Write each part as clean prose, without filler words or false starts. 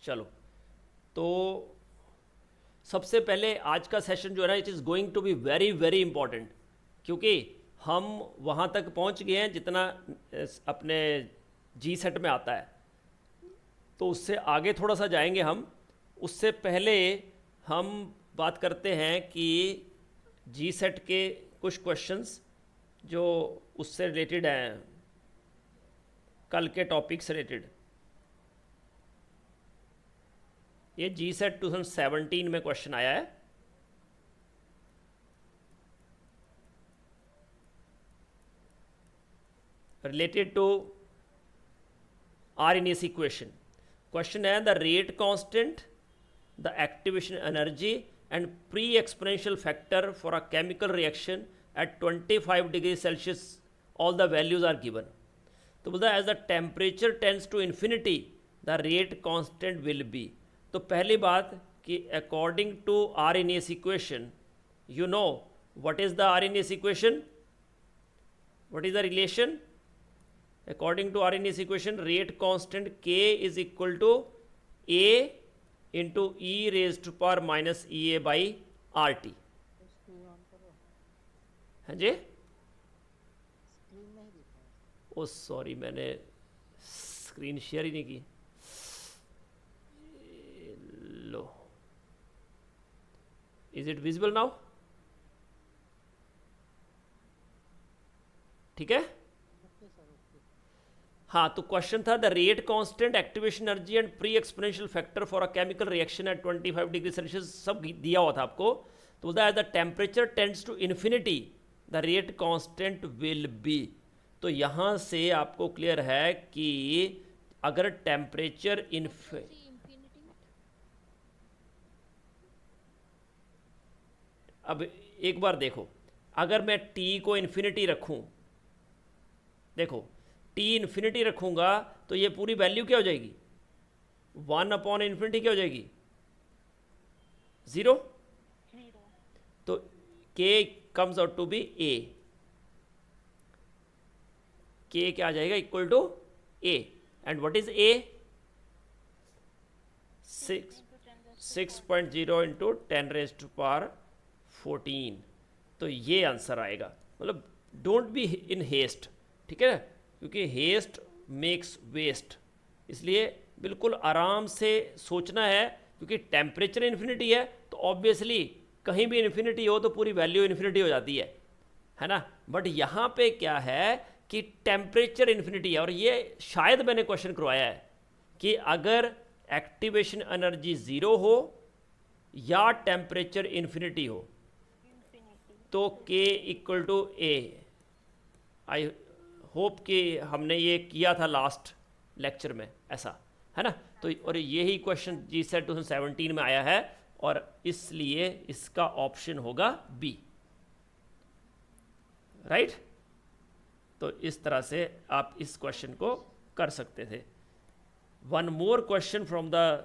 चलो, तो सबसे पहले आज का सेशन जो है ना, it is going to be very very important, क्योंकि हम वहाँ तक पहुँच गए हैं जितना अपने जी सेट में आता है, तो उससे आगे थोड़ा सा जाएंगे हम। उससे पहले हम बात करते हैं कि जी सेट के कुछ क्वेश्चंस जो उससे रिलेटेड हैं, कल के टॉपिक से रिलेटेड। ये जी सेट 2017 में क्वेश्चन आया है। Related to Arrhenius equation. Question है the rate constant, the activation energy and pre exponential factor for a chemical reaction at 25 degree Celsius, all the values are given. तो बोलता है as the temperature tends to infinity the rate constant will be. तो पहली बात कि according to Arrhenius equation, you know what is the Arrhenius equation? What is the relation? According to Arrhenius equation, rate constant K is equal to A into e raised to power minus EA by RT। हाँ जी, oh sorry, मैंने screen share ही नहीं की। लो, is it visible now? ठीक है। हाँ, तो क्वेश्चन था the rate constant, activation energy and pre exponential factor for a chemical reaction at 25 degree Celsius, सब दिया हुआ था आपको। तो बोलता है the temperature tends to infinity the rate constant will be. तो यहाँ से आपको क्लियर है कि अगर टेम्परेचर अब एक बार देखो, अगर मैं टी को इन्फिनिटी रखूँ, देखो टी इन्फिनिटी रखूँगा तो ये पूरी वैल्यू क्या हो जाएगी? 1/इन्फिनिटी क्या हो जाएगी? 0। तो k comes out to be a, k क्या आ जाएगा? Equal to a। And what is a? 6.0 into 10⁻14। तो ये आंसर आएगा। मतलब डोंट बी इन हेस्ट, ठीक है, क्योंकि हेस्ट मेक्स वेस्ट। इसलिए बिल्कुल आराम से सोचना है, क्योंकि टेम्परेचर इन्फिनिटी है तो ऑब्वियसली कहीं भी इन्फिनिटी हो तो पूरी वैल्यू इन्फिनिटी हो जाती है ना। बट यहाँ पे क्या है कि टेम्परेचर इन्फिनिटी है, और ये शायद मैंने क्वेश्चन करवाया है कि अगर एक्टिवेशन एनर्जी 0 हो या टेम्परेचर इन्फिनिटी हो तो k equal to a। I hope कि हमने ये किया था लास्ट लेक्चर में, ऐसा है ना। तो और यही क्वेश्चन जी सेट 2017 में आया है, और इसलिए इसका ऑप्शन होगा बी, राइट। तो इस तरह से आप इस क्वेश्चन को कर सकते थे। One more question from the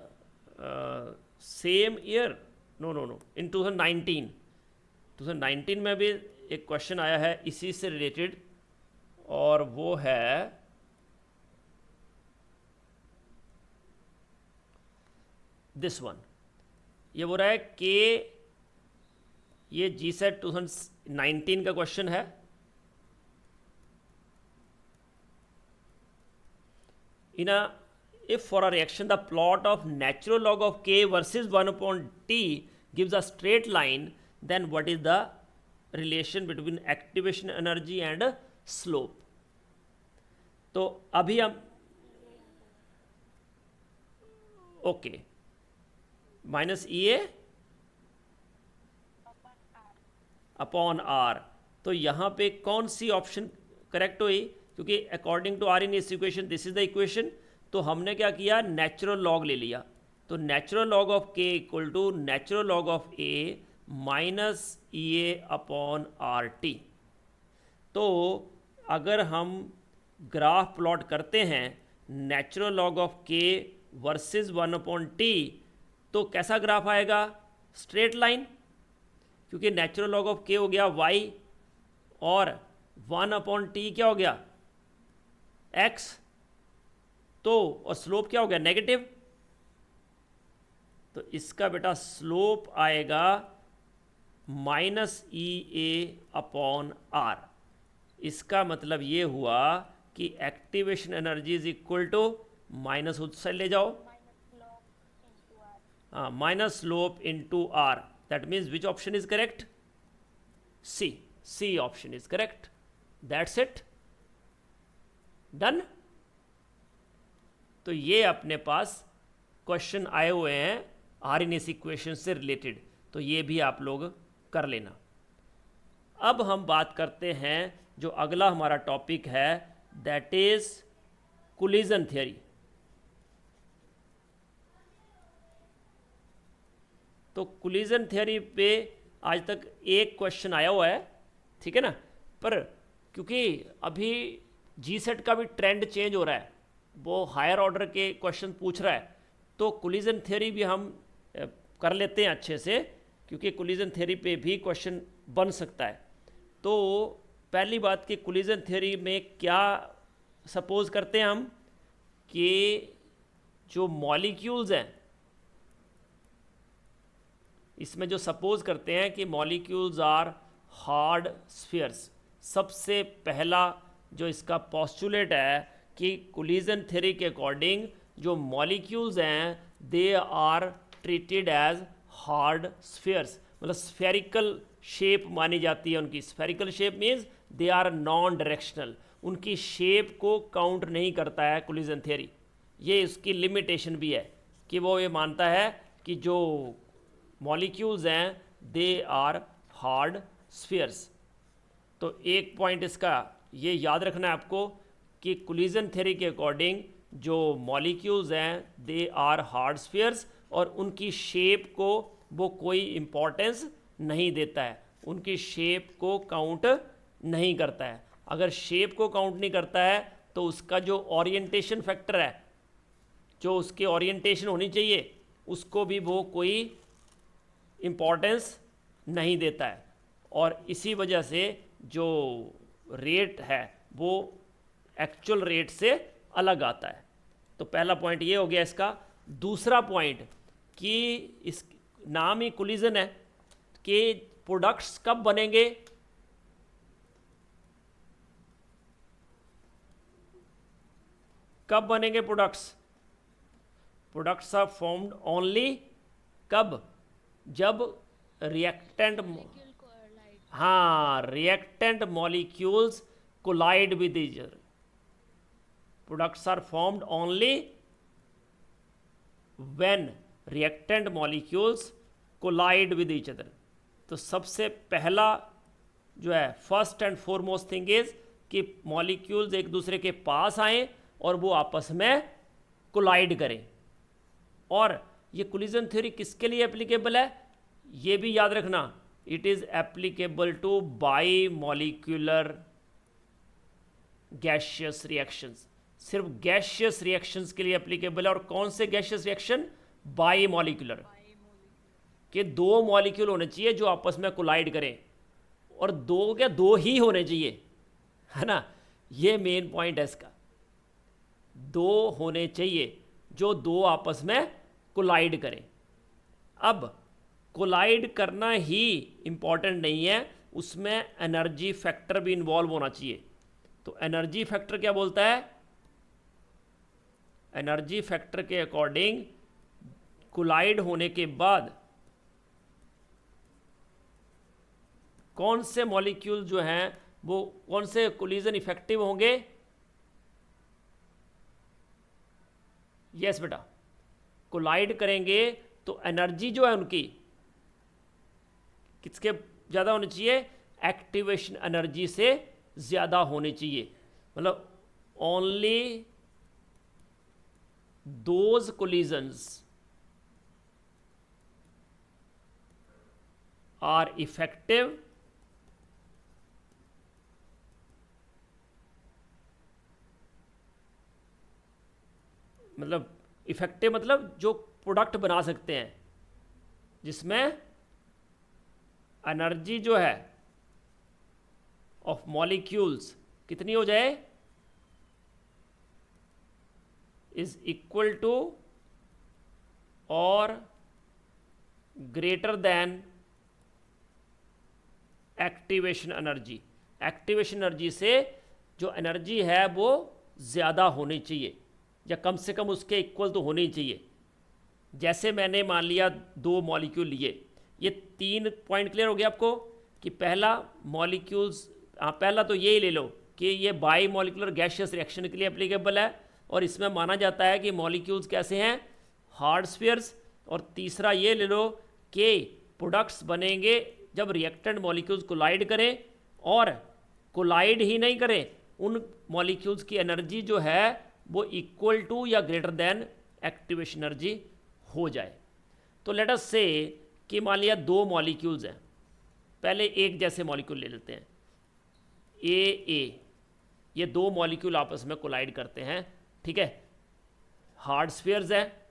same year, no इन 2019 में भी एक क्वेश्चन आया है इसी से रिलेटेड, और वो है दिस वन। ये बोल रहा है कि ये जी सेट 2019 का क्वेश्चन है। if for a reaction the plot of natural log of k versus 1/t gives a straight line, then what is the relation between activation energy and slope? तो अभी हम okay, minus EA upon R। तो यहाँ पे कौन C option correct हुई? क्योंकि according to Arrhenius equation this is the equation, तो हमने क्या किया? नेचुरल लॉग ले लिया। तो natural log of k equal to natural log of a minus EA upon RT। तो अगर हम ग्राफ प्लॉट करते हैं natural log of k versus 1/t, तो कैसा ग्राफ आएगा? स्ट्रेट लाइन, क्योंकि नेचुरल लॉग ऑफ k हो गया y और 1/t क्या हो गया? x। तो और स्लोप क्या हो गया? नेगेटिव। तो इसका बेटा स्लोप आएगा -EA/R। इसका मतलब ये हुआ कि activation energy is equal to minus, उससे ले जाओ, हाँ, minus slope into R. That means which option is correct? C option is correct. That's it, done. तो ये अपने पास क्वेश्चन आए हुए हैं आरएनएस इक्वेशन से रिलेटेड, तो ये भी आप लोग कर लेना। अब हम बात करते हैं जो अगला हमारा टॉपिक है, दैट इज कोलिजन थ्योरी। तो कोलिजन थ्योरी पे आज तक एक क्वेश्चन आया हुआ है, ठीक है ना, पर क्योंकि अभी जीसेट का भी ट्रेंड चेंज हो रहा है, वो हायर ऑर्डर के क्वेश्चन पूछ रहा है, तो कोलिजन थ्योरी भी हम कर लेते हैं अच्छे से, क्योंकि कोलिजन थ्योरी पे भी क्वेश्चन बन सकता है। तो पहली बात कि कोलिजन थ्योरी में क्या सपोज करते हैं हम कि जो मॉलिक्यूल्स हैं, इसमें जो सपोज करते हैं कि मॉलिक्यूल्स आर हार्ड स्फीयर्स। सबसे पहला जो इसका पोस्टुलेट है कि कोलिजन थ्योरी के अकॉर्डिंग जो मॉलिक्यूल्स हैं they are treated as hard spheres, मतलब स्फेरिकल शेप मानी जाती है उनकी। Spherical shape means they are non directional, उनकी शेप को काउंट नहीं करता है कोलिजन थ्योरी। ये इसकी लिमिटेशन भी है कि वो ये मानता है कि जो मॉलिक्यूल्स हैं दे आर हार्ड स्फीयर्स। तो एक पॉइंट इसका ये याद रखना है आपको कि कोलिजन थ्योरी के अकॉर्डिंग जो मॉलिक्यूल्स हैं दे आर हार्ड स्फीयर्स, और उनकी शेप को वो कोई इम्पोर्टेंस नहीं देता है, उनकी शेप को काउंट नहीं करता है। अगर शेप को काउंट नहीं करता है तो उसका जो ओरिएंटेशन फैक्टर है, जो उसकी ओरिएंटेशन होनी चाहिए, उसको भी वो कोई इम्पोर्टेंस नहीं देता है, और इसी वजह से जो रेट है वो एक्चुअल रेट से अलग आता है। तो पहला पॉइंट ये हो गया इसका। दूसरा पॉइंट कि इस नाम ही कोलिजन है कि प्रोडक्ट्स कब बनेंगे, कब बनेंगे products? Products are formed only कब? जब रिएक्टेंट, हाँ, reactant molecules collide with each other. Products are formed only when reactant molecules collide with each other. तो सबसे पहला जो है, first and foremost thing is कि मॉलिक्यूल्स एक दूसरे के पास आएं और वो आपस में कोलाइड करें। और ये कोलिजन थ्योरी किसके लिए एप्लीकेबल है ये भी याद रखना, it is applicable two by molecular gaseous reactions. सिर्फ गैशियस रिएक्शंस के लिए एप्लीकेबल है। और कौन से गैशियस रिएक्शन? बाई मॉलिक्यूलर, कि दो मॉलिक्यूल होने चाहिए जो आपस में कोलाइड करें, और दो क्या, दो ही होने चाहिए, है ना। ये मेन पॉइंट है इसका, दो होने चाहिए जो दो आपस में कोलाइड करें। अब कोलाइड करना ही इम्पॉर्टेंट नहीं है, उसमें एनर्जी फैक्टर भी इन्वॉल्व होना चाहिए। तो एनर्जी फैक्टर क्या बोलता है? एनर्जी फैक्टर के अकॉर्डिंग कोलाइड होने के बाद कौन से मॉलिक्यूल जो हैं वो कौन से कोलिजन इफेक्टिव होंगे? यस बेटा, कोलाइड करेंगे तो एनर्जी जो है उनकी किसके ज़्यादा होनी चाहिए? एक्टिवेशन एनर्जी से ज़्यादा होनी चाहिए। मतलब only those collisions are effective मतलब इफेक्टिव मतलब जो प्रोडक्ट बना सकते हैं जिसमें एनर्जी जो है ऑफ मॉलिक्यूल्स कितनी हो जाए? इज इक्वल टू और greater than activation energy. Activation energy से जो एनर्जी है वो ज़्यादा होनी चाहिए या कम से कम उसके इक्वल तो होनी चाहिए। जैसे मैंने मान लिया 2 मॉलिक्यूल लिए, ये 3 पॉइंट क्लियर हो गया आपको कि पहला मॉलिक्यूल्स, पहला तो ये ही ले लो कि ये बाई मॉलिकुलर गैसियस रिएक्शन के लिए एप्लीकेबल है और इसमें माना जाता है कि मॉलिक्यूल्स कैसे हैं, हार्ड स्फीयर्स। और तीसरा ये ले लो कि प्रोडक्ट्स बनेंगे जब रिएक्टेंट मॉलिक्यूल्स कोलाइड करें, और कोलाइड ही नहीं करें, उन मॉलिक्यूल्स की एनर्जी जो है वो इक्वल टू या ग्रेटर देन एक्टिवेशन एनर्जी हो जाए। तो लेट अस से कि मान लिया 2 मॉलिक्यूल्स हैं, पहले एक जैसे मॉलिक्यूल ले लेते हैं ए, ये 2 मॉलिक्यूल आपस में कोलाइड करते हैं, ठीक है, हार्ड स्फीयर्स हैं,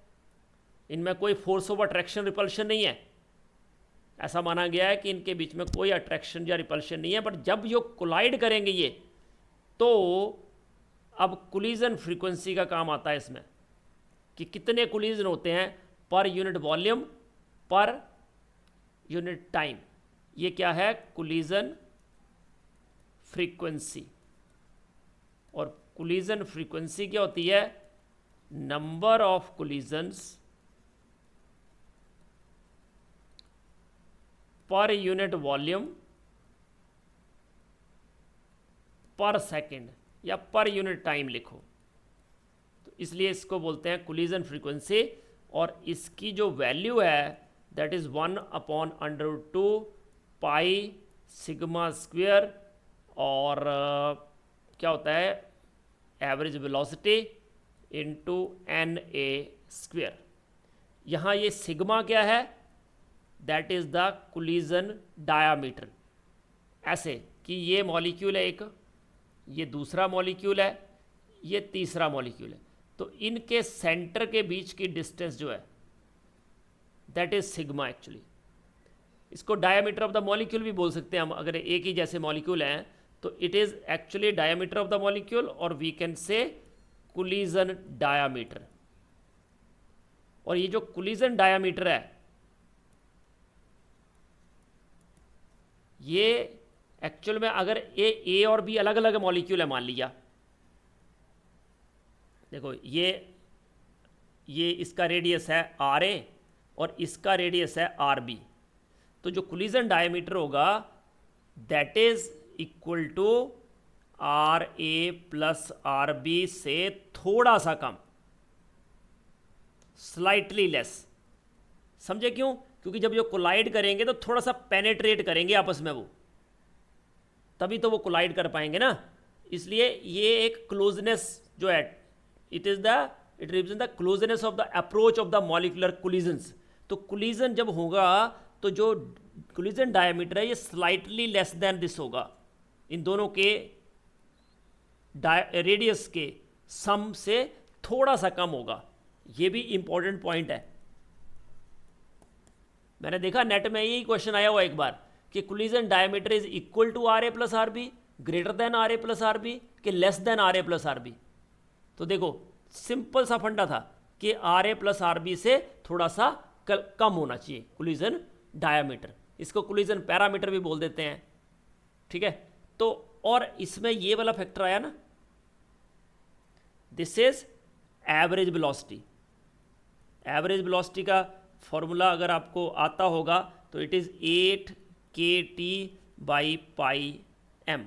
इनमें कोई फोर्स ऑफ अट्रैक्शन रिपल्शन नहीं है, ऐसा माना गया है कि इनके बीच में कोई अट्रैक्शन या रिपल्शन नहीं है। बट जब ये कोलाइड करेंगे ये, तो अब कोलिजन फ्रीक्वेंसी का काम आता है इसमें कि कितने कोलिजन होते हैं पर यूनिट वॉल्यूम पर यूनिट टाइम। ये क्या है, कोलिजन फ्रीक्वेंसी। और कोलिजन फ्रीक्वेंसी क्या होती है, number of collisions per unit volume पर सेकंड या पर यूनिट टाइम लिखो। तो इसलिए इसको बोलते हैं कोलिजन फ्रीक्वेंसी, और इसकी जो वैल्यू है that is 1/√2 pi sigma square, और क्या होता है, average velocity into NA square. यहाँ ये सिग्मा क्या है, that is the collision diameter. ऐसे कि ये मॉलिक्यूल है एक, ये दूसरा मॉलिक्यूल है, ये तीसरा मॉलिक्यूल है, तो इनके सेंटर के बीच की डिस्टेंस जो है दैट इज़ सिग्मा एक्चुअली। इसको डायामीटर ऑफ द मॉलिक्यूल भी बोल सकते हैं हम, अगर एक ही जैसे मॉलिक्यूल हैं तो it is actually diameter of the molecule, और we can say collision diameter. और ये जो कोलिजन डायामीटर है ये एक्चुअल में, अगर ए और बी अलग अलग मॉलिक्यूल है मान लिया, देखो ये इसका रेडियस है RA और इसका रेडियस है RB, तो जो कोलिजन डायमीटर होगा that is equal to RA plus RB से थोड़ा सा कम, स्लाइटली लेस। समझे क्यों? क्योंकि जब ये कोलाइड करेंगे तो थोड़ा सा पेनेट्रेट करेंगे आपस में, वो तभी तो वो कोलाइड कर पाएंगे ना। इसलिए ये एक क्लोजनेस जो है, it represent the closeness of the approach of the molecular collisions. तो कोलिजन जब होगा तो जो कोलिजन डायमीटर है ये स्लाइटली लेस देन दिस होगा, इन दोनों के रेडियस के सम से थोड़ा सा कम होगा। ये भी इंपॉर्टेंट पॉइंट है। मैंने देखा नेट में यही क्वेश्चन आया हुआ एक बार कि collision diameter is equal to RA plus RB, greater than RA plus RB, कि less than RA plus RB। तो देखो सिंपल सा फंडा था कि RA प्लस RB से थोड़ा सा कम होना चाहिए कोलिजन डायमीटर। इसको कोलिजन पैरामीटर भी बोल देते हैं, ठीक है। तो और इसमें ये वाला फैक्टर आया ना, this is average velocity. Average velocity का फॉर्मूला अगर आपको आता होगा तो इट इज़ 8kT/πm।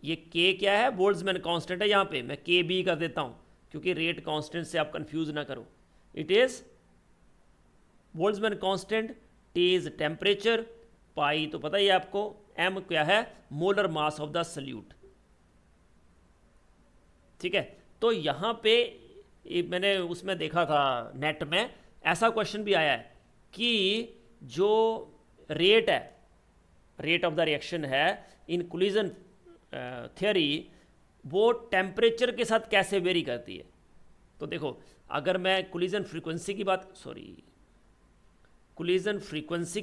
ये k क्या है? बोल्ट्जमैन कांस्टेंट है। यहाँ पे मैं kb कर देता हूँ क्योंकि रेट कांस्टेंट से आप कंफ्यूज ना करो। It is Boltzmann constant, t is temperature, pi तो पता ही है आपको, m क्या है? Molar mass of the solute, ठीक है। तो यहाँ पे मैंने उसमें देखा था नेट में, ऐसा क्वेश्चन भी आया है कि जो रेट है, रेट ऑफ द रिएक्शन है इन कोलिजन थ्योरी, वो टेम्परेचर के साथ कैसे वेरी करती है। तो देखो अगर मैं कोलिजन फ्रीक्वेंसी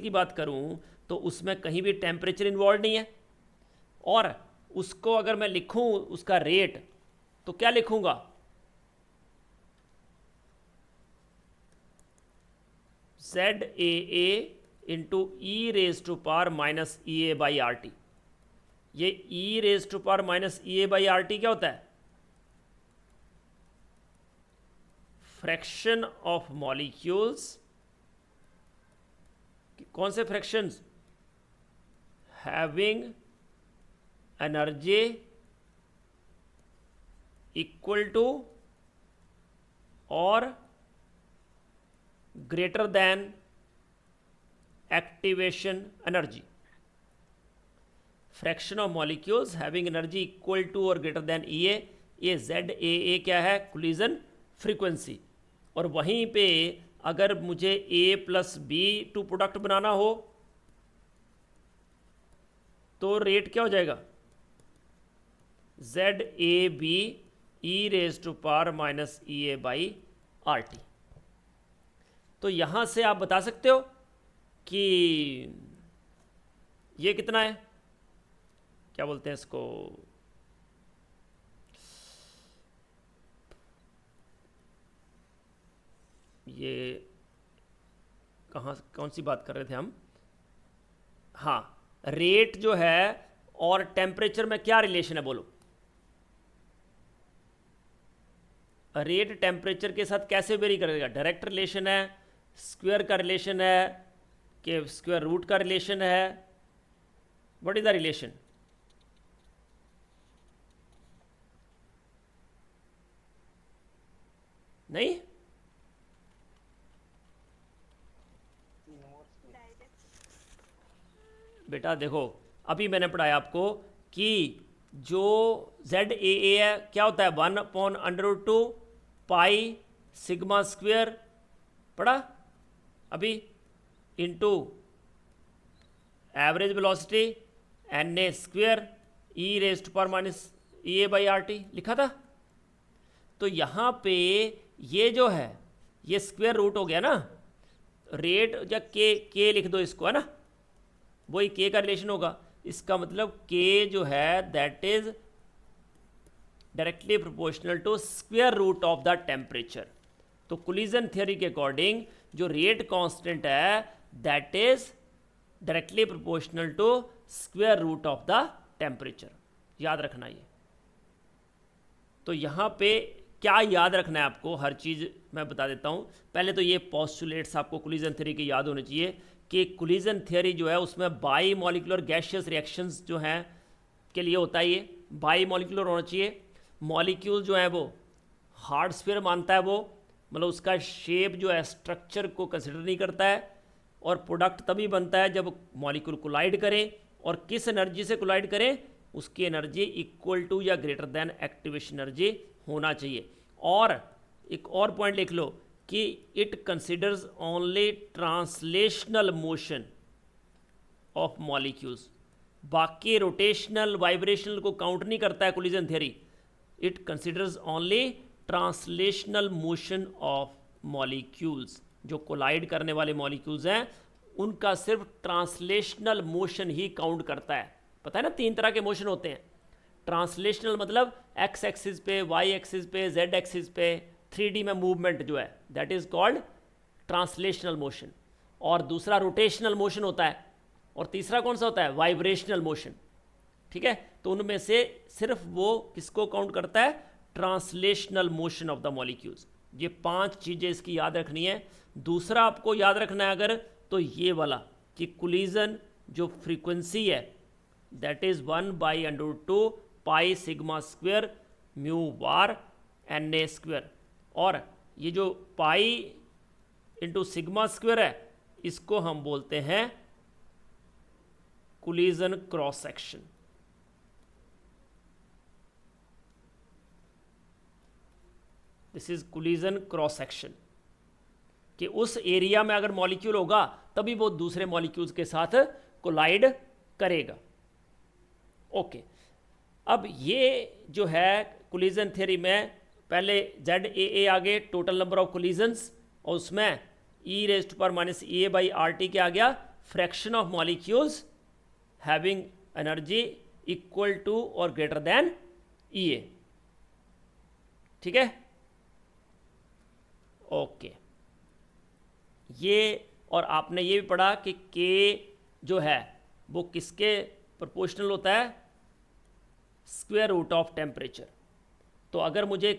की बात करूं तो उसमें कहीं भी टेम्परेचर इन्वॉल्व नहीं है, और उसको अगर मैं लिखूं उसका रेट तो क्या लिखूंगा? Z A into e raise to power minus E A by R T. ये e raise to power minus E A by R T क्या होता है? Fraction of molecules. कौन से fractions? Having energy equal to और greater than activation energy. Fraction of molecules having energy equal to और greater than E A. ये Z A क्या है? Collision frequency. और वहीं पे अगर मुझे ए प्लस बी टू प्रोडक्ट बनाना हो तो रेट क्या हो जाएगा? Z A B e raise to power minus E A by R T. तो यहां से आप बता सकते हो कि ये कितना है, क्या बोलते हैं इसको, ये कौन सी बात कर रहे थे हम? हाँ, रेट जो है और टेम्परेचर में क्या रिलेशन है बोलो? रेट टेम्परेचर के साथ कैसे वेरी करेगा? डायरेक्ट रिलेशन है, स्क्वायर का रिलेशन है, कि स्क्वायर रूट का रिलेशन है? What is the relation? नहीं, बेटा देखो, अभी मैंने पढ़ाया आपको कि जो जेड ए है क्या होता है? 1/√2 पाई सिग्मा स्क्वेयर, पढ़ा अभी, into average velocity N A square e raise to power minus E A by R T लिखा था। तो यहाँ पे ये जो है ये स्क्वेयर रूट हो गया ना, रेट या के लिख दो इसको, है ना, वही के का रिलेशन होगा। इसका मतलब के जो है that is directly proportional to square root of the temperature. तो कोलिजन थ्योरी के अकॉर्डिंग जो रेट कांस्टेंट है that is directly proportional to square root of the temperature. याद रखना ये। तो यहाँ पे क्या याद रखना है आपको, हर चीज़ मैं बता देता हूँ। पहले तो ये पोस्टुलेट्स आपको कोलिजन थ्योरी के याद होने चाहिए कि कोलिजन थ्योरी जो है उसमें बाई मॉलिक्यूलर गैशियस रिएक्शंस जो हैं के लिए होता है, ये बाई मॉलिक्यूलर होना चाहिए। मॉलिक्यूल जो है वो हार्ड स्फीयर मानता है, वो मतलब उसका शेप जो है स्ट्रक्चर को कंसिडर नहीं करता है। और प्रोडक्ट तभी बनता है जब मॉलिक्यूल कोलाइड करें, और किस एनर्जी से कोलाइड करें, उसकी एनर्जी इक्वल टू या ग्रेटर देन एक्टिवेशन एनर्जी होना चाहिए। और एक और पॉइंट लिख लो कि it considers only translational motion of molecules, बाकी रोटेशनल वाइब्रेशनल को काउंट नहीं करता है collision theory. It considers only translational motion of molecules. जो कोलाइड करने वाले मॉलिक्यूल्स हैं उनका सिर्फ ट्रांसलेशनल मोशन ही काउंट करता है। पता है ना, 3 तरह के मोशन होते हैं। ट्रांसलेशनल मतलब एक्स एक्सिस पे, वाई एक्सिस पे, जेड एक्सिस पे 3D में मूवमेंट जो है that is called translational motion. और दूसरा रोटेशनल मोशन होता है, और तीसरा कौन सा होता है? Vibrational motion. ठीक है, तो उनमें से सिर्फ वो किसको काउंट करता है? Translational motion of the molecules. ये 5 चीज़ें इसकी याद रखनी है। दूसरा आपको याद रखना है अगर, तो ये वाला कि कोलिजन जो फ्रीक्वेंसी है that is 1/√2 pi sigma square mu bar N A square. और ये जो पाई इंटू सिग्मा स्क्वेयर है इसको हम बोलते हैं collision cross section. This is collision cross section, कि उस एरिया में अगर मॉलिक्यूल होगा तभी वो दूसरे मॉलिक्यूल्स के साथ कोलाइड करेगा। ओके, अब ये जो है कोलिजन थ्योरी में पहले जेड ए आ गए टोटल नंबर ऑफ कोलिजन्स, और उसमें e raise to power minus E A by R T क्या आ गया? Fraction of molecules having energy equal to और ग्रेटर देन ई ए। ठीक है, ओके। ये और आपने ये भी पढ़ा कि के जो है वो किसके प्रोपोर्शनल होता है, स्क्वायर रूट ऑफ टेम्परेचर। तो अगर मुझे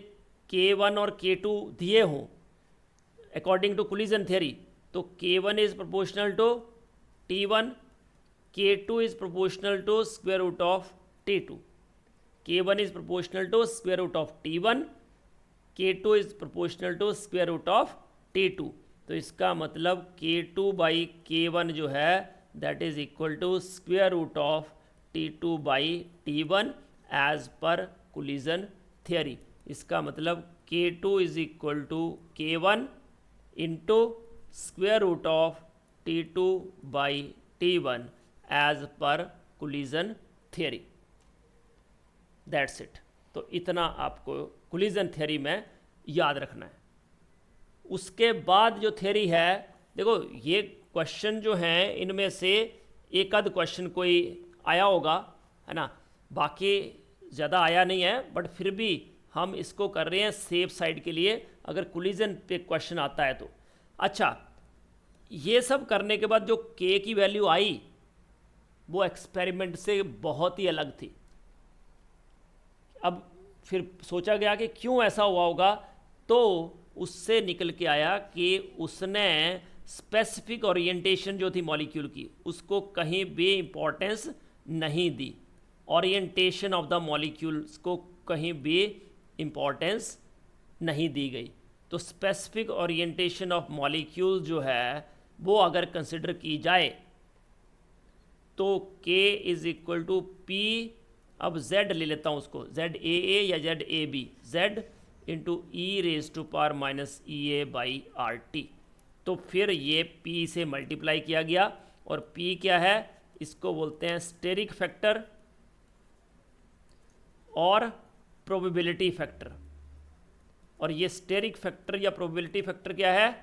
K1 और K2 दिए हों अकॉर्डिंग टू कोलिजन थ्योरी, तो K1 is proportional to T1, K2 is proportional to square root of T2, K1 is proportional to square root of T1, K2 is proportional to square root of T2। तो इसका मतलब K2 by K1 जो है that is equal to square root of T2 by T1 as पर collision theory. इसका मतलब K2 is equal to K1 into square root of T2 by T1 as पर collision theory. That's it. तो इतना आपको collision theory में याद रखना है। उसके बाद जो थ्योरी है, देखो ये क्वेश्चन जो हैं इनमें से एक आध क्वेश्चन कोई आया होगा, है ना, बाकी ज़्यादा आया नहीं है, बट फिर भी हम इसको कर रहे हैं सेफ साइड के लिए, अगर कोलिजन पे क्वेश्चन आता है तो। अच्छा, ये सब करने के बाद जो के की वैल्यू आई वो एक्सपेरिमेंट से बहुत ही अलग थी। अब फिर सोचा गया कि क्यों ऐसा हुआ होगा, तो उससे निकल के आया कि उसने स्पेसिफिक ओरिएंटेशन जो थी मॉलिक्यूल की उसको कहीं भी इम्पोर्टेंस नहीं दी। ओरिएंटेशन ऑफ द मॉलिक्यूल्स को कहीं भी इम्पोर्टेंस नहीं दी गई। तो स्पेसिफिक ओरिएंटेशन ऑफ मॉलिक्यूल जो है वो अगर कंसिडर की जाए तो K is equal to P, अब Z ले लेता हूँ उसको, ZAA या ZAB, Z into e raise to power minus EA by RT। तो फिर ये P से मल्टीप्लाई किया गया, और P क्या है, इसको बोलते हैं स्टेरिक फैक्टर और प्रोबेबिलिटी फैक्टर। और ये स्टेरिक फैक्टर या प्रोबेबिलिटी फैक्टर क्या है,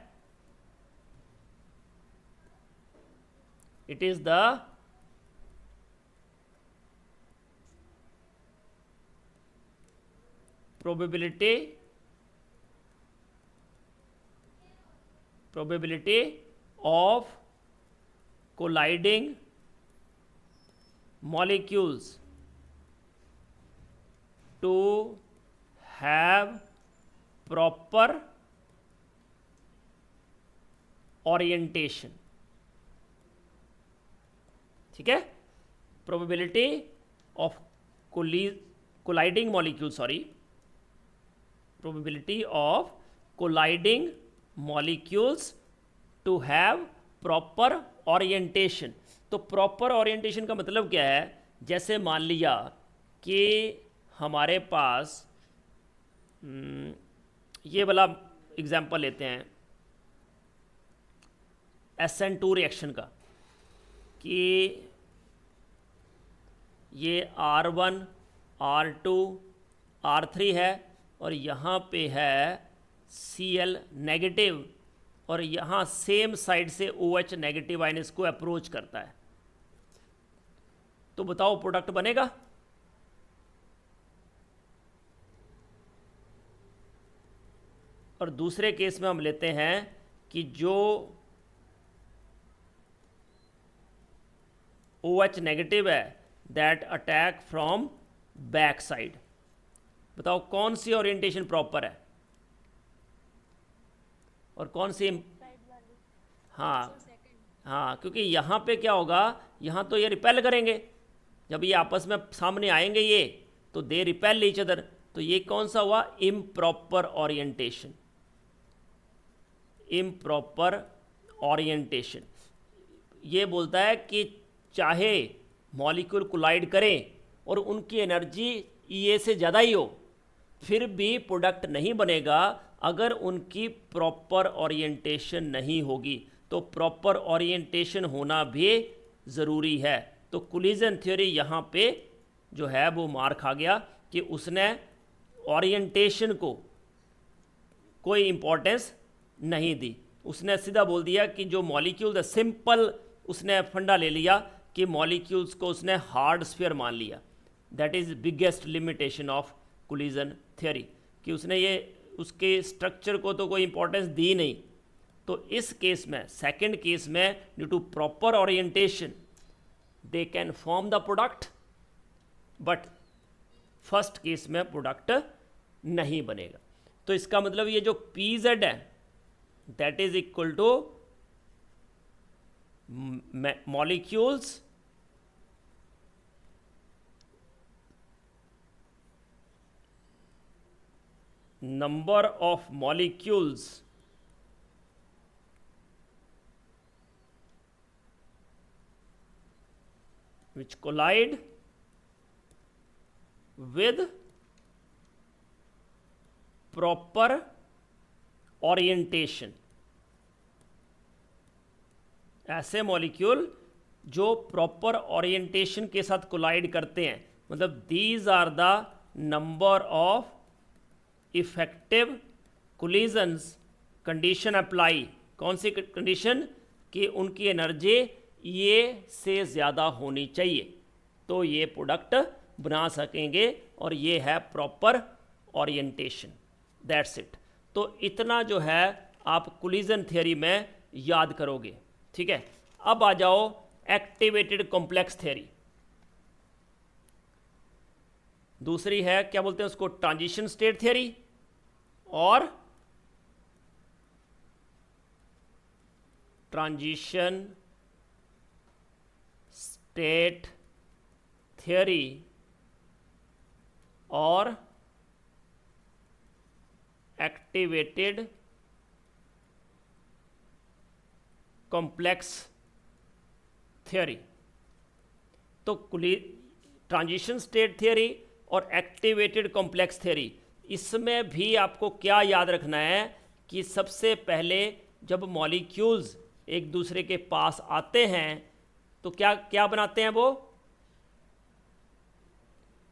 it is the probability of colliding molecules to have proper orientation। ठीक है, probability of colliding molecules, probability of colliding molecules to have proper orientation। तो proper orientation का मतलब क्या है, जैसे मान लिया कि हमारे पास ये वाला एग्जाम्पल लेते हैं SN2 रिएक्शन का, कि ये R1 R2 R3 है और यहाँ पे है Cl नेगेटिव, और यहाँ सेम साइड से OH नेगेटिव आयन इसको अप्रोच करता है। तो बताओ प्रोडक्ट बनेगा? और दूसरे केस में हम लेते हैं कि जो OH नेगेटिव है that attack from back side. बताओ कौन सी ओरिएंटेशन प्रॉपर है और कौन सी? हाँ हाँ, क्योंकि यहाँ पे क्या होगा, यहाँ तो ये रिपेल करेंगे, जब ये आपस में सामने आएंगे ये तो दे रिपेल ईच अदर। तो ये कौन सा हुआ, इम्प्रॉपर ओरिएंटेशन। इम्प्रॉपर ओरिएंटेशन ये बोलता है कि चाहे मॉलिक्यूल कोलाइड करें और उनकी एनर्जी E से ज़्यादा ही हो, फिर भी प्रोडक्ट नहीं बनेगा अगर उनकी प्रॉपर ओरिएंटेशन नहीं होगी। तो प्रॉपर ओरिएंटेशन होना भी ज़रूरी है। तो कोलिजन थ्योरी यहाँ पे जो है वो मार खा गया कि उसने ओरिएंटेशन को कोई इम्पोर्टेंस नहीं दी। उसने सीधा बोल दिया कि जो मॉलिक्यूल, सिंपल उसने फंडा ले लिया कि मॉलिक्यूल्स को उसने हार्ड स्फीयर मान लिया। That is biggest limitation of collision theory, कि उसने ये उसके स्ट्रक्चर को तो कोई इम्पोर्टेंस दी नहीं, तो इस केस में, सेकंड केस में, due to proper orientation they can form the product, but first case में प्रोडक्ट नहीं बनेगा। तो इसका मतलब ये जो पी जेड है that is equal to molecules number of molecules which collide with proper orientation। ऐसे मॉलिक्यूल जो प्रॉपर ओरिएंटेशन के साथ कोलाइड करते हैं, मतलब these are the number of effective collisions condition apply. कौन सी कंडीशन? कि उनकी एनर्जी ये से ज़्यादा होनी चाहिए तो ये प्रोडक्ट बना सकेंगे, और ये है प्रॉपर ओरिएंटेशन। That's it. तो इतना जो है आप कोलिजन थ्योरी में याद करोगे, ठीक है। अब आ जाओ एक्टिवेटेड कॉम्प्लेक्स थ्योरी। दूसरी है, क्या बोलते हैं उसको, ट्रांजिशन स्टेट थ्योरी और ट्रांजिशन स्टेट थ्योरी और एक्टिवेटेड कॉम्प्लेक्स थ्योरी। तो ट्रांजिशन स्टेट थ्योरी और एक्टिवेटेड कॉम्प्लेक्स थ्योरी, इसमें भी आपको क्या याद रखना है कि सबसे पहले जब मॉलिक्यूल्स एक दूसरे के पास आते हैं तो क्या क्या बनाते हैं वो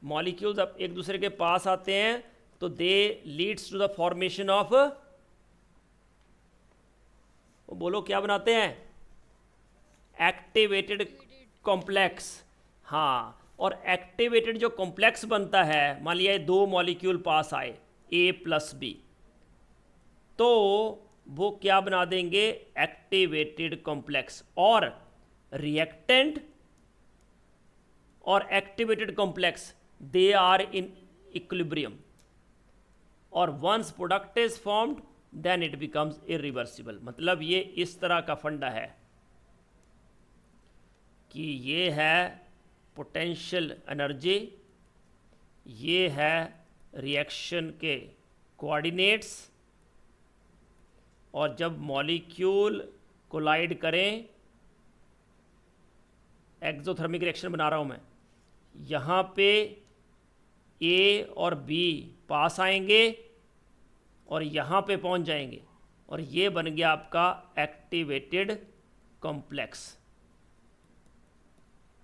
मॉलिक्यूल्स। अब एक दूसरे के पास आते हैं तो they leads to the formation of, बोलो क्या बनाते हैं, एक्टिवेटेड कॉम्प्लेक्स। हाँ, और एक्टिवेटेड जो कॉम्प्लेक्स बनता है, मान लिया दो मॉलिक्यूल पास आए A+B, तो वो क्या बना देंगे, एक्टिवेटेड कॉम्प्लेक्स। और रिएक्टेंट और activated complex they are in equilibrium, और once product is formed then it becomes irreversible. मतलब ये इस तरह का फंडा है कि ये है पोटेंशियल एनर्जी, ये है रिएक्शन के कोऑर्डिनेट्स, और जब मॉलिक्यूल कोलाइड करें, एक्सोथर्मिक रिएक्शन बना रहा हूँ मैं, यहाँ पे A और B पास आएंगे और यहाँ पे पहुँच जाएंगे, और ये बन गया आपका एक्टिवेटेड कॉम्प्लेक्स,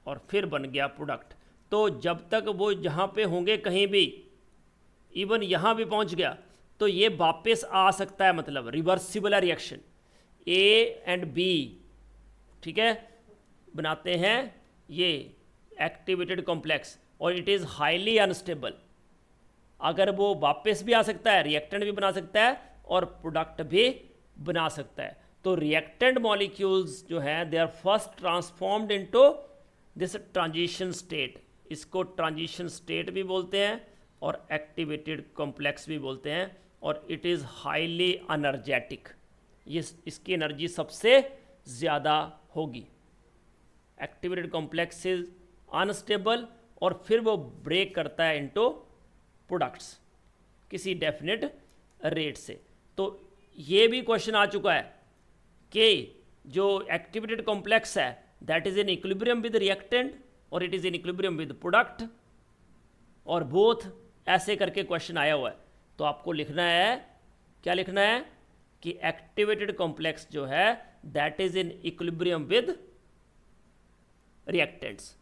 और फिर बन गया प्रोडक्ट। तो जब तक वो जहाँ पे होंगे कहीं भी, इवन यहाँ भी पहुँच गया, तो ये वापस आ सकता है, मतलब रिवर्सिबल है रिएक्शन। A एंड B, ठीक है, बनाते हैं ये एक्टिवेटेड कॉम्प्लेक्स, और इट इज़ हाईली अनस्टेबल। अगर वो वापस भी आ सकता है, रिएक्टेंट भी बना सकता है और प्रोडक्ट भी बना सकता है। तो रिएक्टेंट मॉलिक्यूल्स जो हैं they are first transformed into this transition state. इसको ट्रांजिशन स्टेट भी बोलते हैं और एक्टिवेटेड कॉम्प्लेक्स भी बोलते हैं, और इट इज़ हाईली एनर्जेटिक। ये इसकी एनर्जी सबसे ज़्यादा होगी। एक्टिवेटेड कॉम्प्लेक्स इज अनस्टेबल, और फिर वो ब्रेक करता है इनटू प्रोडक्ट्स किसी डेफिनेट रेट से। तो ये भी क्वेश्चन आ चुका है कि जो एक्टिवेटेड कॉम्प्लेक्स है that is in equilibrium with reactant और it is in equilibrium with product, और बोथ ऐसे करके क्वेश्चन आया हुआ है। तो आपको लिखना है, क्या लिखना है कि एक्टिवेटेड कॉम्प्लेक्स जो है that is in equilibrium with reactants.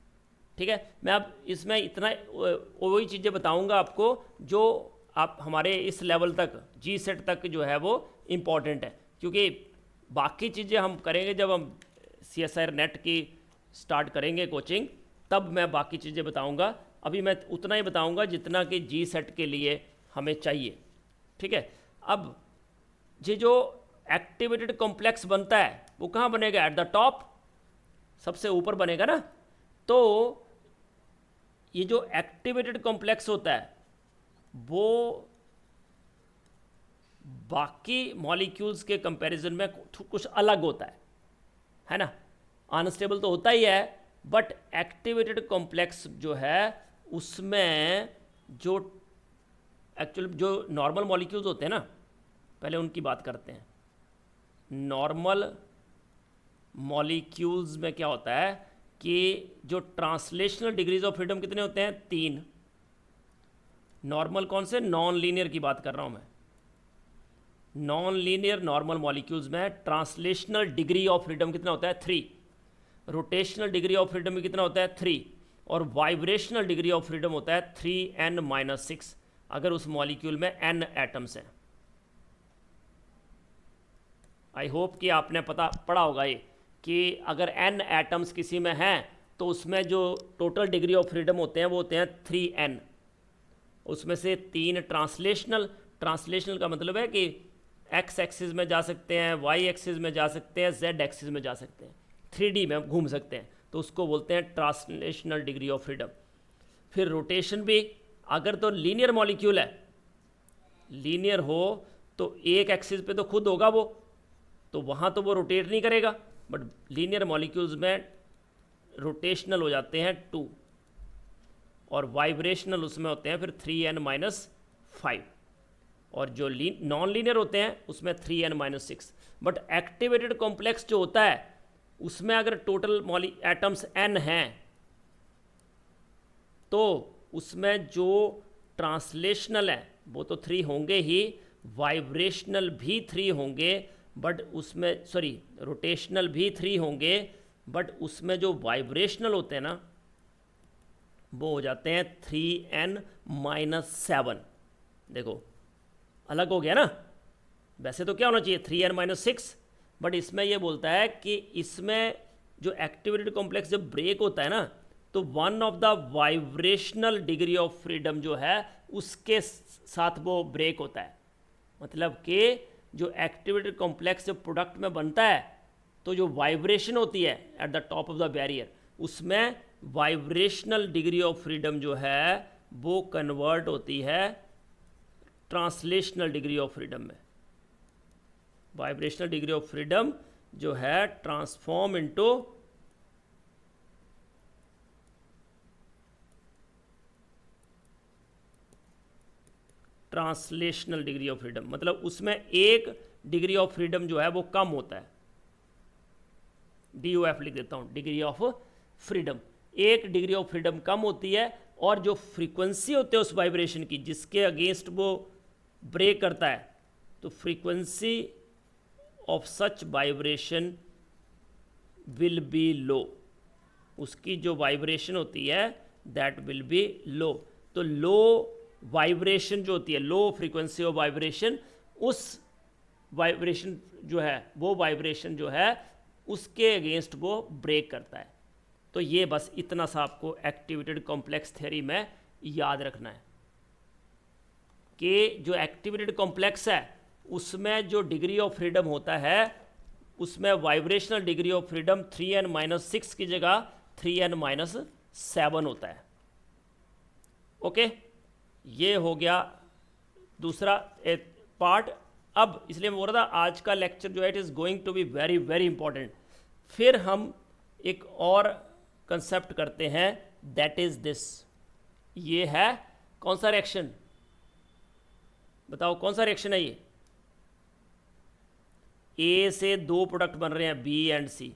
ठीक है, मैं अब इसमें इतना वही चीज़ें बताऊंगा आपको जो आप हमारे इस लेवल तक जी सेट तक जो है वो इम्पॉर्टेंट है, क्योंकि बाकी चीज़ें हम करेंगे जब हम CSIR नेट की स्टार्ट करेंगे कोचिंग, तब मैं बाकी चीज़ें बताऊंगा। अभी मैं उतना ही बताऊंगा जितना कि जी सेट के लिए हमें चाहिए। ठीक है, अब ये जो एक्टिवेटेड कॉम्प्लेक्स बनता है वो कहाँ बनेगा? एट द टॉप, सबसे ऊपर बनेगा ना। तो ये जो एक्टिवेटेड कॉम्प्लेक्स होता है वो बाकी मॉलिक्यूल्स के कंपैरिजन में कुछ अलग होता है ना। अनस्टेबल तो होता ही है, बट एक्टिवेटेड कॉम्प्लेक्स जो है उसमें जो एक्चुअली जो नॉर्मल मॉलिक्यूल्स होते हैं ना, पहले उनकी बात करते हैं। नॉर्मल मॉलिक्यूल्स में क्या होता है कि जो ट्रांसलेशनल डिग्रीज ऑफ फ्रीडम कितने होते हैं? 3। नॉर्मल कौन से? नॉन लीनियर की बात कर रहा हूँ मैं। नॉन लीनियर नॉर्मल मॉलिक्यूल्स में ट्रांसलेशनल डिग्री ऑफ फ्रीडम कितना होता है? 3। रोटेशनल डिग्री ऑफ फ्रीडम में कितना होता है? 3। और वाइब्रेशनल डिग्री ऑफ फ्रीडम होता है 3n-6 अगर उस मॉलिक्यूल में n एटम्स हैं। आई होप कि आपने पढ़ा होगा ये कि अगर n एटम्स किसी में हैं तो उसमें जो टोटल डिग्री ऑफ फ्रीडम होते हैं वो होते हैं 3n। उसमें से 3 ट्रांसलेशनल का मतलब है कि x एक्सिस में जा सकते हैं, y एक्सिस में जा सकते हैं, z एक्सिस में जा सकते हैं, 3D में घूम सकते हैं, तो उसको बोलते हैं ट्रांसलेशनल डिग्री ऑफ फ्रीडम। फिर रोटेशन भी, अगर तो लीनियर मॉलिक्यूल है, लीनियर हो तो एक एक्सिस पे तो खुद होगा वो, तो वहाँ तो वो रोटेट नहीं करेगा, बट लीनियर मॉलिक्यूल्स में रोटेशनल हो जाते हैं 2, और वाइब्रेशनल उसमें होते हैं फिर 3n-5, और जो नॉन लीनियर होते हैं उसमें 3n-6। बट एक्टिवेटेड कॉम्प्लेक्स जो होता है उसमें अगर टोटल एटम्स n हैं तो उसमें जो ट्रांसलेशनल है वो तो 3 होंगे ही, वाइब्रेशनल भी 3 होंगे, बट उसमें रोटेशनल भी 3 होंगे, बट उसमें जो वाइब्रेशनल होते हैं ना वो हो जाते हैं 3n-7। देखो अलग हो गया ना। वैसे तो क्या होना चाहिए? 3n-6, बट इसमें ये बोलता है कि इसमें जो एक्टिवेटेड कॉम्प्लेक्स जब ब्रेक होता है ना तो one of the vibrational degree of freedom जो है उसके साथ वो ब्रेक होता है। मतलब कि जो एक्टिवेटेड कॉम्प्लेक्स जब प्रोडक्ट में बनता है तो जो वाइब्रेशन होती है at the top of the barrier, उसमें वाइब्रेशनल डिग्री ऑफ फ्रीडम जो है वो कन्वर्ट होती है ट्रांसलेशनल डिग्री ऑफ फ्रीडम में। वाइब्रेशनल डिग्री ऑफ फ्रीडम जो है transform into translational degree of freedom, मतलब उसमें एक डिग्री ऑफ फ्रीडम जो है वो कम होता है। DOF लिख देता हूं, डिग्री ऑफ फ्रीडम, एक डिग्री ऑफ फ्रीडम कम होती है, और जो फ्रीक्वेंसी होती है उस वाइब्रेशन की जिसके अगेंस्ट वो ब्रेक करता है, तो frequency of such vibration will be low. उसकी जो वाइब्रेशन होती है दैट विल बी लो। तो लो वाइब्रेशन जो होती है, लो फ्रीक्वेंसी ऑफ वाइब्रेशन, उस वाइब्रेशन जो है वो वाइब्रेशन जो है उसके अगेंस्ट वो ब्रेक करता है। तो ये बस इतना सा आपको एक्टिवेटेड कॉम्प्लेक्स थ्योरी में याद रखना है कि जो एक्टिवेटेड कॉम्प्लेक्स है उसमें जो डिग्री ऑफ फ्रीडम होता है उसमें vibrational degree of freedom 3n-6 की जगह 3n-7 होता है। ओके, ये हो गया दूसरा पार्ट। अब इसलिए मैं बोल रहा था आज का लेक्चर जो है it is going to be very very important. फिर हम एक और कंसेप्ट करते हैं, दैट इज दिस। ये है कौन सा रिएक्शन? बताओ कौन सा रिएक्शन है ये? ए से 2 प्रोडक्ट बन रहे हैं, बी एंड सी।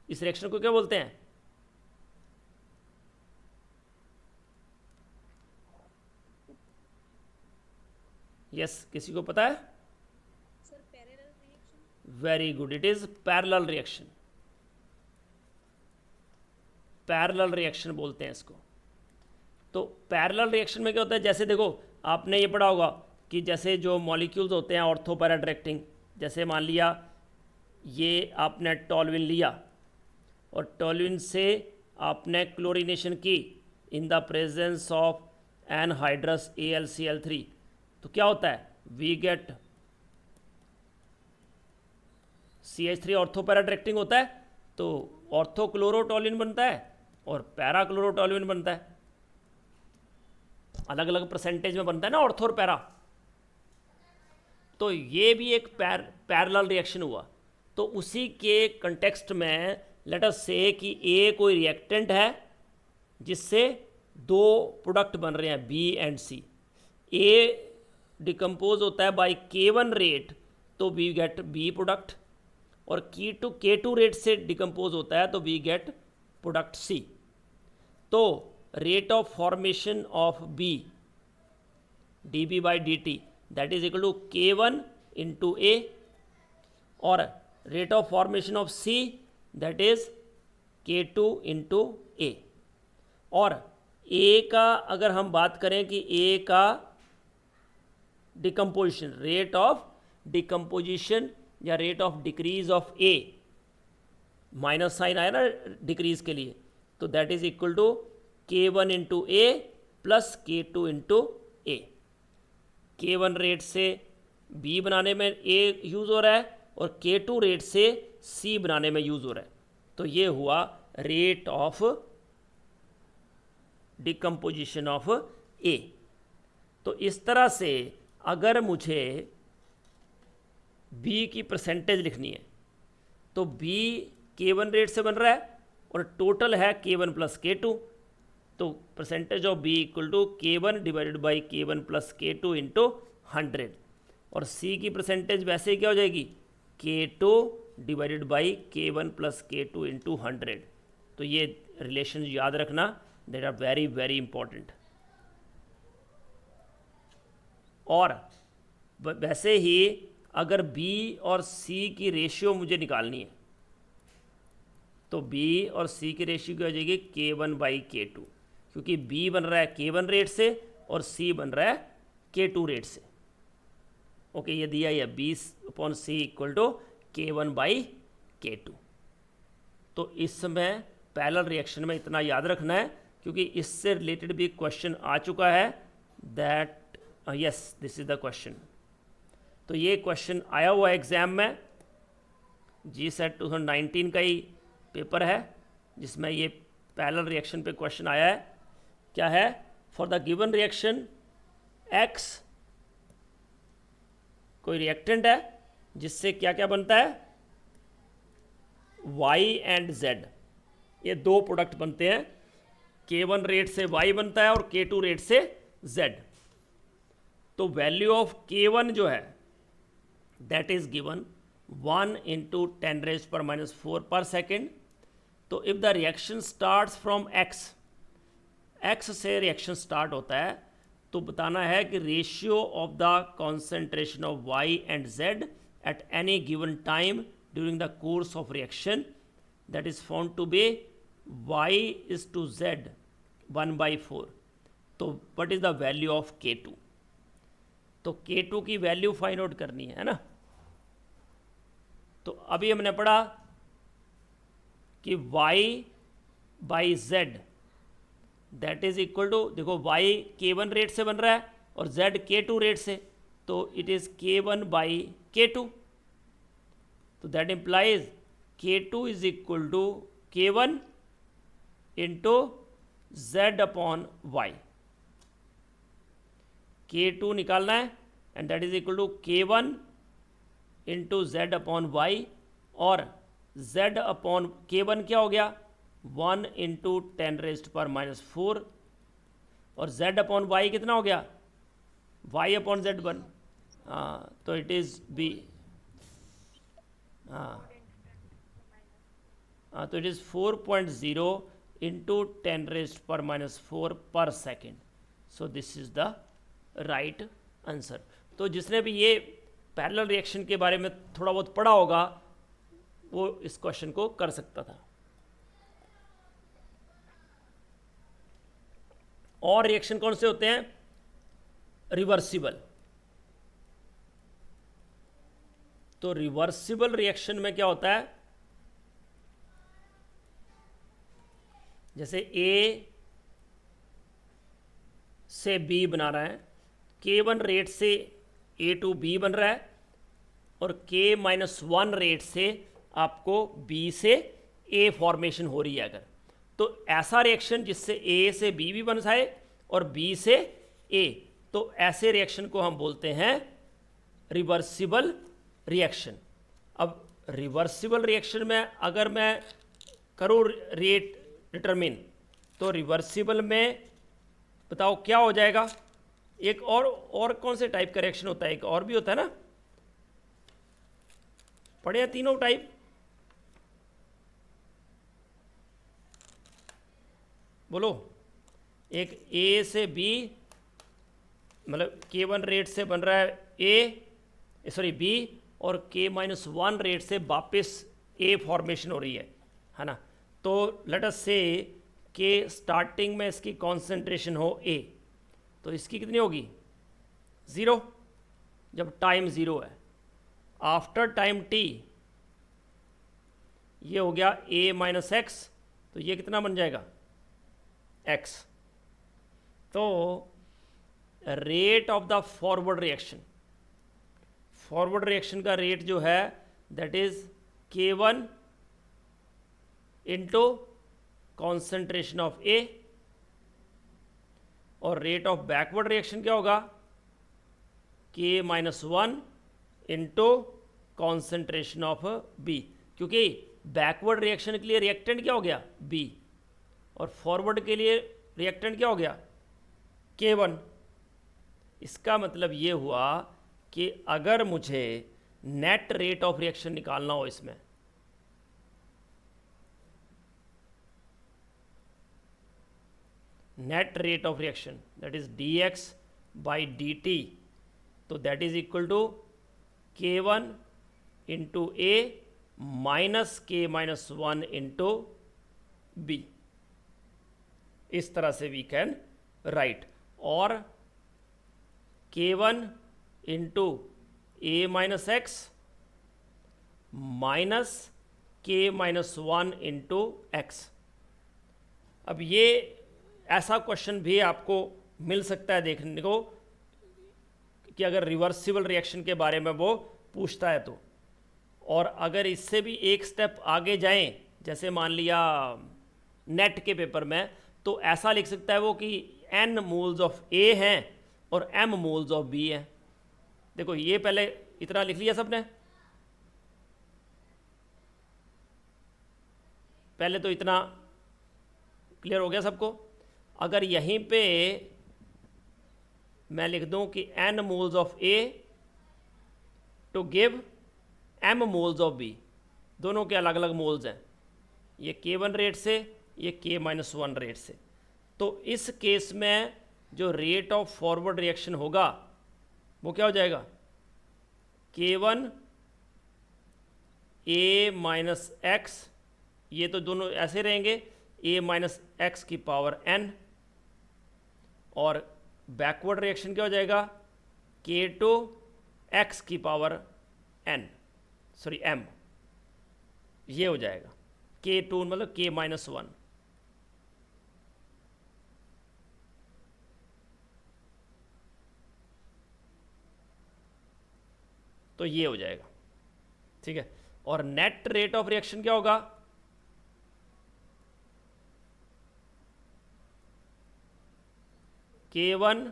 इस रिएक्शन को क्या बोलते हैं? यस, किसी को पता है? Sir parallel reaction. Very good, it is parallel reaction. Parallel reaction बोलते हैं इसको। तो पैरेलल रिएक्शन में क्या होता है? जैसे देखो आपने ये पढ़ा होगा कि जैसे जो मॉलिक्यूल्स होते हैं ऑर्थो पैरा डायरेक्टिंग, जैसे मान लिया ये आपने टॉल्यूइन लिया और टॉल्यूइन से आपने क्लोरीनेशन की in the presence of anhydrous AlCl3, तो क्या होता है? We get CH3 ortho para directing होता है, तो ऑर्थो क्लोरोटोल्यून बनता है और पैरा क्लोरोटोल्यून बनता है। अलग अलग परसेंटेज में बनता है ना ऑर्थो और पैरा। तो ये भी एक पैरेलल रिएक्शन हुआ। तो उसी के कंटेक्स्ट में लेट अस से कि ए कोई रिएक्टेंट है जिससे दो प्रोडक्ट बन रहे हैं B and C. A decompose होता है बाय K1 रेट, तो वी गेट बी प्रोडक्ट, और K2 रेट से डिकम्पोज होता है तो वी गेट प्रोडक्ट सी। तो rate of formation of B dB by dt that is equal to K1 into A, और rate of formation of C that is K2 into A. और A का अगर हम बात करें कि ए का डिकम्पोजिशन, रेट ऑफ डिकम्पोजिशन या rate of decrease of A, minus sign आया ना डिक्रीज के लिए, तो that is equal to K1 into A plus K2 into A. K1 rate से B बनाने में A यूज़ हो रहा है और K2 रेट से C बनाने में यूज़ हो रहा है। तो ये हुआ rate of decomposition of A। तो इस तरह से अगर मुझे B की परसेंटेज लिखनी है तो B K1 रेट से बन रहा है और टोटल है K1 प्लस K2, तो percentage of B equal to K1 divided by K1 plus K2 into 100। और C की परसेंटेज वैसे ही क्या हो जाएगी, K2 divided by K1 plus K2 into 100। तो ये रिलेशन याद रखना, that are very very important. और वैसे ही अगर B और C की रेशियो मुझे निकालनी है तो B और C की रेशियो क्या हो जाएगी, K1 बाई K2, क्योंकि B बन रहा है K1 रेट से और C बन रहा है K2 रेट से। ओके, ये दिया है B upon C equal to K1 by K2। तो इस समय पैरेलल रिएक्शन में इतना याद रखना है, क्योंकि इससे रिलेटेड भी क्वेश्चन आ चुका है that yes this is the question. तो ये क्वेश्चन आया हुआ एग्जाम में, GSET 2019 का ही पेपर है जिसमें ये पैरेलल रिएक्शन पे क्वेश्चन आया है। क्या है, for the given reaction X कोई रिएक्टेंट है जिससे क्या क्या बनता है, Y एंड Z, ये दो प्रोडक्ट बनते हैं। K1 रेट से Y बनता है और K2 रेट से Z। तो वैल्यू ऑफ K1 जो है दैट इज गिवन 1 इंटू 10⁻⁻⁴ पर सेकेंड। तो if the reaction starts from X से रिएक्शन स्टार्ट होता है तो बताना है कि ratio of the concentration of Y and Z at any given time during the course of reaction that is found to be Y is to Z 1/4। तो what is the value of K2? तो K2 की value find out करनी है ना। तो अभी हमने पढ़ा कि Y by Z that is equal to, देखो Y K1 रेट से बन रहा है और Z K2 रेट से, तो it is K1 by K2। तो that implies K2 is equal to K1 into Z upon Y। K2 निकालना है and that is equal to K1 into Z upon Y, और Z अपॉन K1 क्या हो गया, 1 into 10⁻⁻⁴, और Z upon Y कितना हो गया, Y अपॉन Z1। तो इट इज़ बी, तो इट इज़ 4.0 इंटू 10⁻⁻⁴ पर second. So this is the right answer. तो जिसने भी ये पैरेलल रिएक्शन के बारे में थोड़ा बहुत पढ़ा होगा वो इस क्वेश्चन को कर सकता था। और रिएक्शन कौन से होते हैं, रिवर्सिबल। तो रिवर्सिबल रिएक्शन में क्या होता है, जैसे A से B बना रहा है, K1 रेट से A to B बन रहा है और K-1 रेट से आपको B से A फॉर्मेशन हो रही है अगर, तो ऐसा रिएक्शन जिससे A से B भी बन जाए और B से A, तो ऐसे रिएक्शन को हम बोलते हैं रिवर्सिबल रिएक्शन। अब रिवर्सिबल रिएक्शन में अगर मैं करूँ रेट डिटरमिन, तो रिवर्सिबल में बताओ क्या हो जाएगा। एक और कौन से टाइप का रिएक्शन होता है, एक और भी होता है ना, पढ़े हैं तीनों टाइप। बोलो। एक A से B, मतलब K1 रेट से बन रहा है B, और K-1 रेट से वापस A फॉर्मेशन हो रही है ना। तो लेट अस से कि स्टार्टिंग में इसकी कॉन्सेंट्रेशन हो A, तो इसकी कितनी होगी 0, जब टाइम 0 है। आफ्टर टाइम T ये हो गया A-X, तो ये कितना बन जाएगा X। तो rate of the forward reaction का रेट जो है that is K1 into concentration of A, और रेट ऑफ बैकवर्ड रिएक्शन क्या होगा K-1 into concentration of B, क्योंकि बैकवर्ड रिएक्शन के लिए रिएक्टेंट क्या हो गया B, और फॉरवर्ड के लिए रिएक्टेंट क्या हो गया K1। इसका मतलब ये हुआ कि अगर मुझे नेट रेट ऑफ रिएक्शन निकालना हो इसमें, net rate of reaction that is dx by dt, तो that is equal to K1 into A minus K-1 into B। इस तरह से वी कैन राइट, और K1 into A-X minus K-1 into X। अब ये ऐसा क्वेश्चन भी आपको मिल सकता है देखने को कि अगर रिवर्सिबल रिएक्शन के बारे में वो पूछता है तो, और अगर इससे भी एक स्टेप आगे जाएं, जैसे मान लिया नेट के पेपर में, तो ऐसा लिख सकता है वो कि n मोल्स ऑफ A हैं और m मोल्स ऑफ B हैं। देखो ये पहले इतना लिख लिया सबने, पहले तो इतना क्लियर हो गया सबको। अगर यहीं पे मैं लिख दूं कि n moles of A to give m moles of B, दोनों के अलग अलग मोल्स हैं, ये K1 रेट से, ये K-1 रेट से, तो इस केस में जो रेट ऑफ फॉरवर्ड रिएक्शन होगा वो क्या हो जाएगा K1 A-X, ये तो दोनों ऐसे रहेंगे A-X की पावर n, और बैकवर्ड रिएक्शन क्या हो जाएगा K2 X की पावर m, ये हो जाएगा K2 मतलब K-1। तो ये हो जाएगा, ठीक है। और नेट रेट ऑफ रिएक्शन क्या होगा K1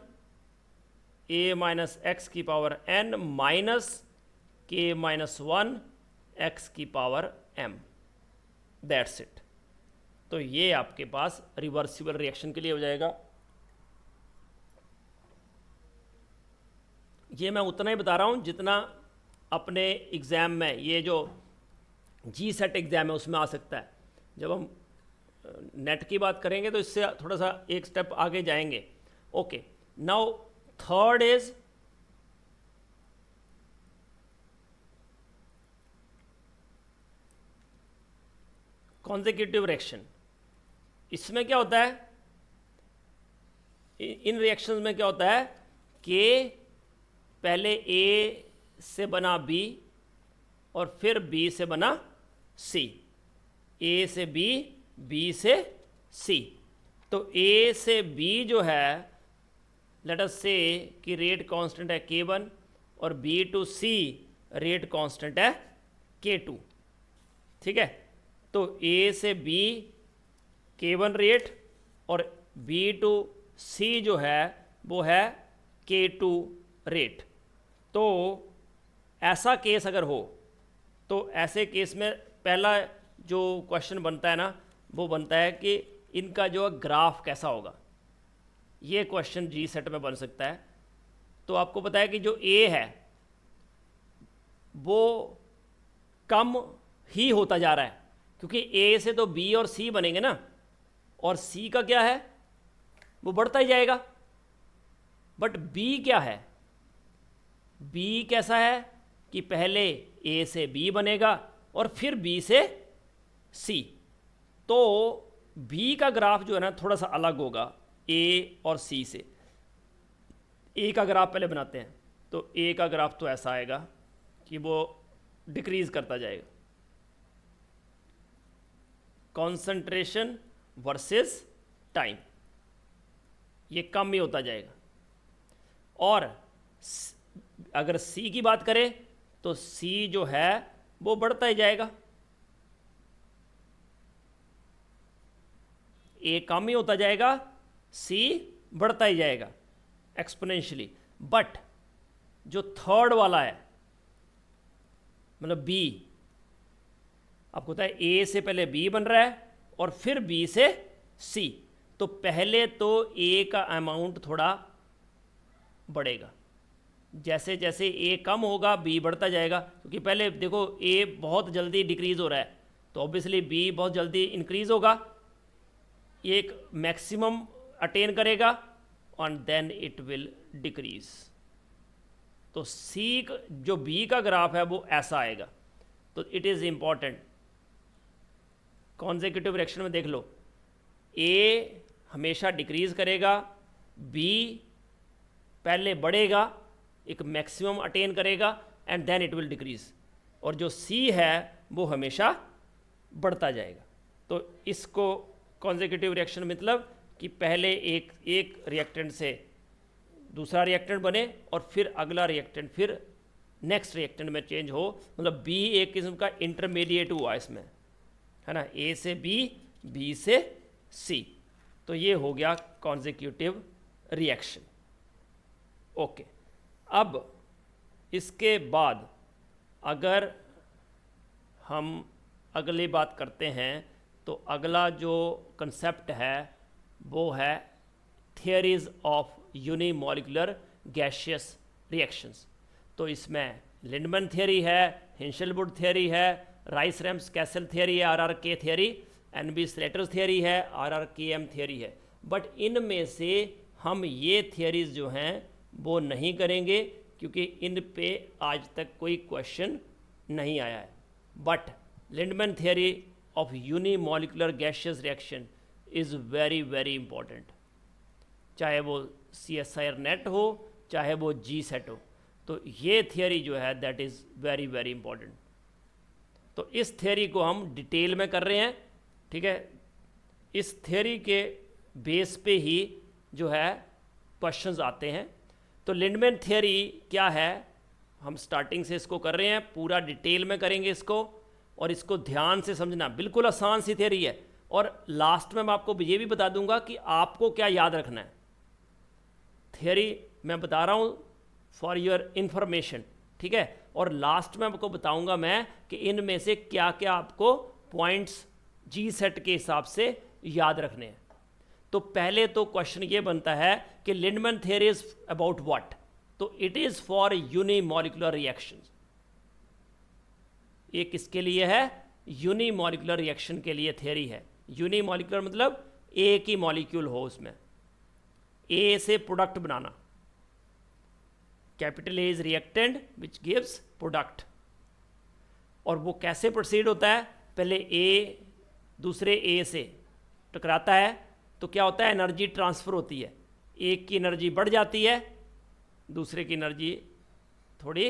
A-X की power n minus K-1 X की पावर m, दैट्स इट। तो ये आपके पास रिवर्सिबल रिएक्शन के लिए हो जाएगा। ये मैं उतना ही बता रहा हूँ जितना अपने एग्ज़ाम में, ये जो GSET एग्ज़ाम है उसमें आ सकता है। जब हम नेट की बात करेंगे तो इससे थोड़ा सा एक स्टेप आगे जाएंगे। Okay, now third is consecutive reaction. इसमें क्या होता है, इन रिएक्शंस में क्या होता है कि पहले A से बना B और फिर B से बना C, A से B, B से C। तो A से B जो है लेट अस से कि रेट कांस्टेंट है K1, और B to C rate constant है K2, ठीक है। तो A से B K1 रेट और B टू C जो है वो है K2 रेट। तो ऐसा केस अगर हो तो ऐसे केस में पहला जो क्वेश्चन बनता है ना वो बनता है कि इनका जो ग्राफ कैसा होगा। ये क्वेश्चन जी सेट में बन सकता है। तो आपको पता है कि जो A है वो कम ही होता जा रहा है, क्योंकि A से तो B और C बनेंगे ना, और C का क्या है वो बढ़ता ही जाएगा। बट B क्या है, B कैसा है कि पहले A से B बनेगा और फिर B से C। तो B का ग्राफ जो है ना थोड़ा सा अलग होगा A और C से। A का ग्राफ पहले बनाते हैं। तो A का ग्राफ तो ऐसा आएगा कि वो डिक्रीज करता जाएगा, कॉन्सेंट्रेशन वर्सेस टाइम, ये कम ही होता जाएगा। और अगर C की बात करें तो C जो है वो बढ़ता ही जाएगा, A कम ही होता जाएगा, C बढ़ता ही जाएगा एक्सपोनेंशियली। बट जो थर्ड वाला है मतलब B, आपको पता है A से पहले B बन रहा है और फिर B से C, तो पहले तो A का अमाउंट थोड़ा बढ़ेगा, जैसे जैसे A कम होगा B बढ़ता जाएगा। क्योंकि पहले देखो A बहुत जल्दी डिक्रीज़ हो रहा है तो ऑब्वियसली B बहुत जल्दी इंक्रीज़ होगा, एक मैक्सिमम अटेन करेगा और देन इट विल डिक्रीज। तो C जो B का ग्राफ है वो ऐसा आएगा। तो it is important, consecutive reaction में देख लो, A हमेशा डिक्रीज करेगा, B पहले बढ़ेगा, एक मैक्सिमम अटेन करेगा and then it will decrease, और जो C है वो हमेशा बढ़ता जाएगा। तो इसको कॉन्सेक्यूटिव रिएक्शन मतलब कि पहले एक रिएक्टेंट से दूसरा रिएक्टेंट बने और फिर अगला रिएक्टेंट फिर नेक्स्ट रिएक्टेंट में चेंज हो, मतलब B एक किस्म का इंटरमीडिएट हुआ इसमें, है ना, A से B, B से C। तो ये हो गया कॉन्सेक्यूटिव रिएक्शन। ओके, अब इसके बाद अगर हम अगली बात करते हैं तो अगला जो कंसेप्ट है वो है theories of unimolecular gaseous reactions. तो इसमें लिंडमैन थियरी है, हिंशलवुड थियरी है, राइस रैम्स कैसल थियरी है, RRK theory, NB Slater's theory है, RRKM थियरी है। बट इनमें से हम ये थियरीज जो हैं वो नहीं करेंगे क्योंकि इन पे आज तक कोई क्वेश्चन नहीं आया है। But Lindeman theory of unimolecular gaseous reaction is very very important, चाहे वो CSIR नेट हो चाहे वो G सेट हो। तो ये थियरी जो है that is very very important. तो इस थियरी को हम डिटेल में कर रहे हैं, ठीक है। इस थियरी के बेस पे ही जो है क्वेश्चंस आते हैं। तो लिंडमैन थियरी क्या है, हम स्टार्टिंग से इसको कर रहे हैं, पूरा डिटेल में करेंगे इसको, और इसको ध्यान से समझना। बिल्कुल आसान सी थियरी है, और लास्ट में मैं आपको ये भी बता दूंगा कि आपको क्या याद रखना है। थियरी मैं बता रहा हूँ फॉर योर इंफॉर्मेशन, ठीक है। और लास्ट में आपको बताऊंगा मैं कि इनमें से क्या क्या आपको पॉइंट्स G सेट के हिसाब से याद रखने हैं। तो पहले तो क्वेश्चन ये बनता है कि Lindemann theory is about what. तो it is for unimolecular reactions. ये किसके लिए है, यूनिमॉलिक्यूलर रिएक्शन के लिए थियरी है। यूनिमॉलिक्यूलर मतलब एक ही मॉलिक्यूल हो, उसमें A से product banana, capital A is reactant which gives product. और वो कैसे प्रोसीड होता है, पहले A दूसरे A से टकराता है तो क्या होता है, एनर्जी ट्रांसफ़र होती है, एक की एनर्जी बढ़ जाती है, दूसरे की एनर्जी थोड़ी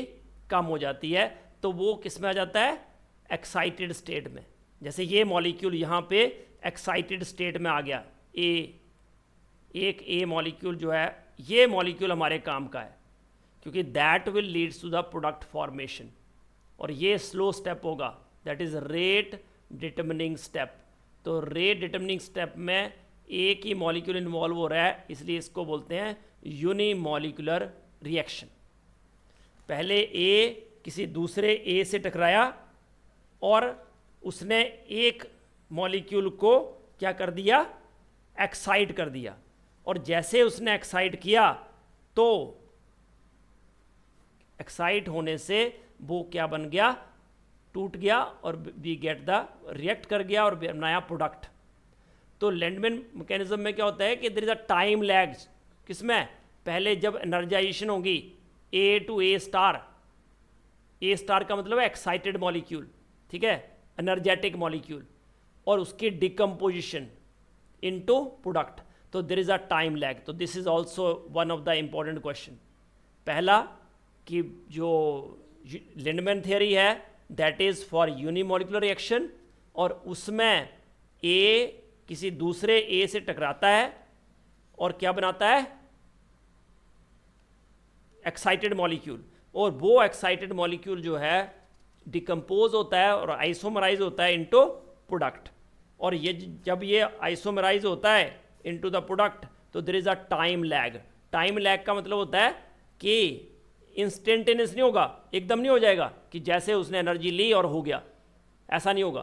कम हो जाती है। तो वो किस में आ जाता है, एक्साइटेड स्टेट में। जैसे ये मॉलिक्यूल यहाँ पे एक्साइटेड स्टेट में आ गया, एक A मॉलिक्यूल जो है, ये मॉलिक्यूल हमारे काम का है क्योंकि that will leads to the product formation. और ये स्लो स्टेप होगा, that is rate determining step. तो रेट डिटर्मिनिंग स्टेप में एक ही मॉलिक्यूल इन्वॉल्व हो रहा है, इसलिए इसको बोलते हैं यूनिमॉलिक्यूलर रिएक्शन। पहले ए किसी दूसरे ए से टकराया और उसने एक मॉलिक्यूल को क्या कर दिया, एक्साइट कर दिया, और जैसे उसने एक्साइट किया तो एक्साइट होने से वो क्या बन गया, टूट गया, और वी गेट द रिएक्ट कर गया और बनाया प्रोडक्ट। तो लैंडमैन मैकेनिज्म में क्या होता है कि there is a time lag. किसमें, पहले जब एनर्जाइजेशन होगी A to A star, A star का मतलब है एक्साइटेड मॉलिक्यूल, ठीक है, एनर्जेटिक मॉलिक्यूल, और उसकी डिकम्पोजिशन इनटू प्रोडक्ट, तो there is a time lag. तो this is also one of the important question. पहला कि जो लिंडमैन थियरी है that is for unimolecular reaction, और उसमें ए किसी दूसरे ए से टकराता है और क्या बनाता है, एक्साइटेड मॉलिक्यूल, और वो एक्साइटेड मॉलिक्यूल जो है डिकम्पोज होता है और आइसोमराइज होता है इनटू प्रोडक्ट। और ये जब ये आइसोमराइज होता है इनटू द प्रोडक्ट तो there is a time lag. Time lag का मतलब होता है कि इंस्टेंटेनियस नहीं होगा, एकदम नहीं हो जाएगा कि जैसे उसने एनर्जी ली और हो गया, ऐसा नहीं होगा।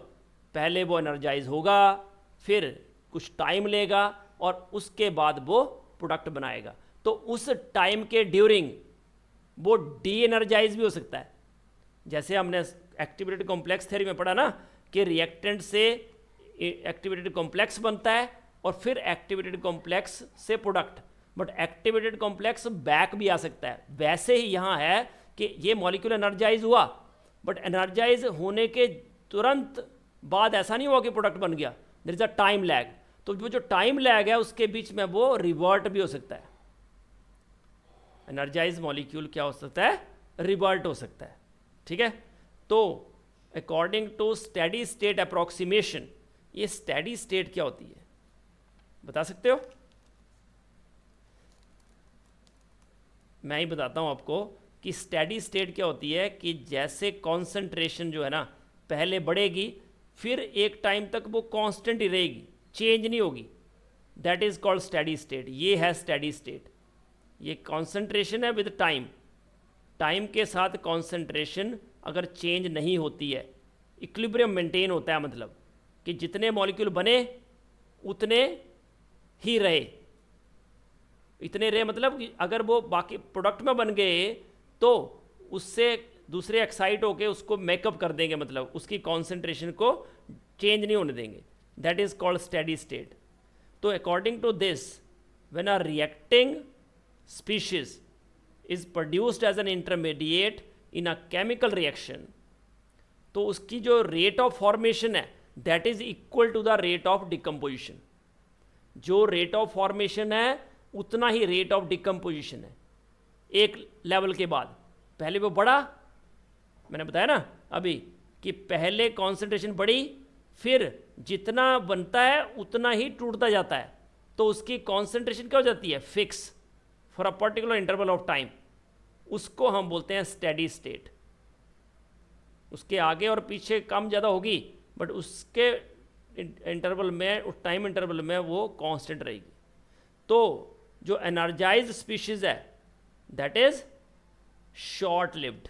पहले वो एनर्जाइज होगा, फिर कुछ टाइम लेगा और उसके बाद वो प्रोडक्ट बनाएगा। तो उस टाइम के ड्यूरिंग वो डी एनर्जाइज भी हो सकता है। जैसे हमने एक्टिवेटेड कॉम्प्लेक्स थ्योरी में पढ़ा ना कि रिएक्टेंट से एक्टिवेटेड कॉम्प्लेक्स बनता है और फिर एक्टिवेटेड कॉम्प्लेक्स से product, but activated complex back भी आ सकता है। वैसे ही यहाँ है कि ये मॉलिक्यूल एनर्जाइज हुआ, बट एनर्जाइज होने के तुरंत बाद ऐसा नहीं हुआ कि प्रोडक्ट बन गया, there is a time lag. तो वो जो टाइम लैग है उसके बीच में वो रिवर्ट भी हो सकता है। एनर्जाइज मॉलिक्यूल क्या हो सकता है, रिवर्ट हो सकता है, ठीक है। तो according to steady state approximation, ये स्टेडी स्टेट क्या होती है बता सकते हो? मैं ही बताता हूं आपको कि स्टेडी स्टेट क्या होती है कि जैसे कॉन्सेंट्रेशन जो है ना पहले बढ़ेगी, फिर एक टाइम तक वो कांस्टेंट ही रहेगी, चेंज नहीं होगी, that is called steady state. ये है स्टेडी स्टेट। ये कॉन्सेंट्रेशन है विद टाइम, टाइम के साथ कॉन्सेंट्रेशन अगर चेंज नहीं होती है, इक्विलिब्रियम मेंटेन होता है, मतलब कि जितने मॉलिक्यूल बने उतने ही रहे, इतने रहे मतलब कि अगर वो बाकी प्रोडक्ट में बन गए तो उससे दूसरे एक्साइट होके उसको मेकअप कर देंगे, मतलब उसकी कॉन्सेंट्रेशन को चेंज नहीं होने देंगे, that is called steady state. तो according to this when a reacting species is produced as an intermediate in a chemical reaction, तो उसकी जो रेट ऑफ फॉर्मेशन है that is equal to the rate of decomposition. जो rate of formation है उतना ही rate of decomposition है एक level के बाद। पहले वो बढ़ा, मैंने बताया ना अभी कि पहले कॉन्सेंट्रेशन बढ़ी, फिर जितना बनता है उतना ही टूटता जाता है, तो उसकी कॉन्सेंट्रेशन क्या हो जाती है, fix for a particular interval of time. उसको हम बोलते हैं स्टेडी स्टेट। उसके आगे और पीछे कम ज़्यादा होगी, बट उसके इंटरवल में, उस टाइम इंटरवल में वो कांस्टेंट रहेगी। तो जो एनर्जाइज्ड स्पीशीज है that is short lived.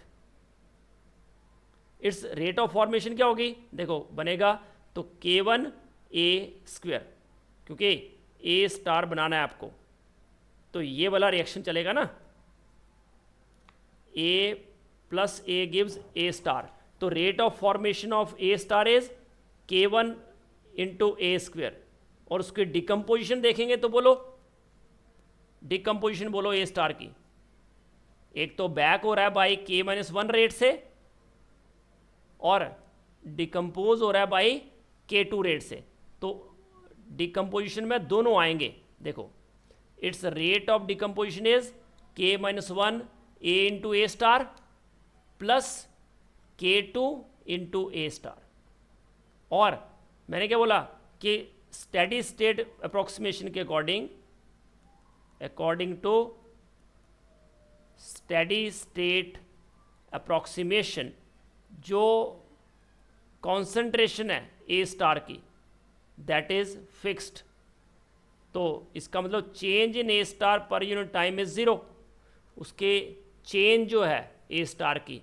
It's rate of formation क्या होगी, देखो बनेगा तो K1 A², क्योंकि A स्टार बनाना है आपको, तो ये वाला रिएक्शन चलेगा ना, A plus A gives A star. तो rate of formation of A star is K1 into A², और उसकी डिकम्पोजिशन देखेंगे तो बोलो, डिकम्पोजिशन बोलो A स्टार की, एक तो बैक हो रहा है बाई K-1 रेट से और डिकम्पोज हो रहा है बाई K2 रेट से। तो डिकम्पोजिशन में दोनों आएंगे, देखो its rate of decomposition is K-1 A into A star plus K2 into A star. और मैंने क्या बोला कि स्टेडी स्टेट अप्रोक्सीमेशन के according to steady state approximation जो कॉन्सेंट्रेशन है ए स्टार की दैट इज़ फिक्स्ड, तो इसका मतलब change in A star per unit time is zero, उसके चेंज जो है ए स्टार की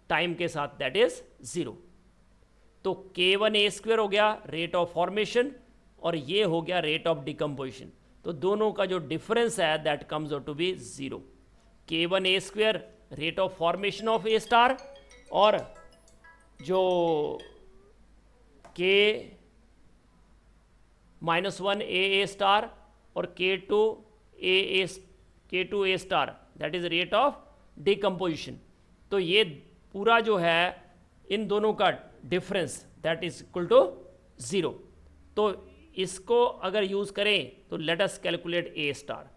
टाइम के साथ दैट इज़ ज़ीरो। तो k1a² हो गया रेट ऑफ फॉर्मेशन और ये हो गया रेट ऑफ डिकम्पोजिशन, तो दोनों का जो डिफरेंस है that comes out to be zero. k1a² rate of formation of A star और जो k-1 स्टार और k2 star that is rate of decomposition. तो ये पूरा जो है इन दोनों का difference that is equal to zero. तो इसको अगर यूज़ करें तो let us calculate A star.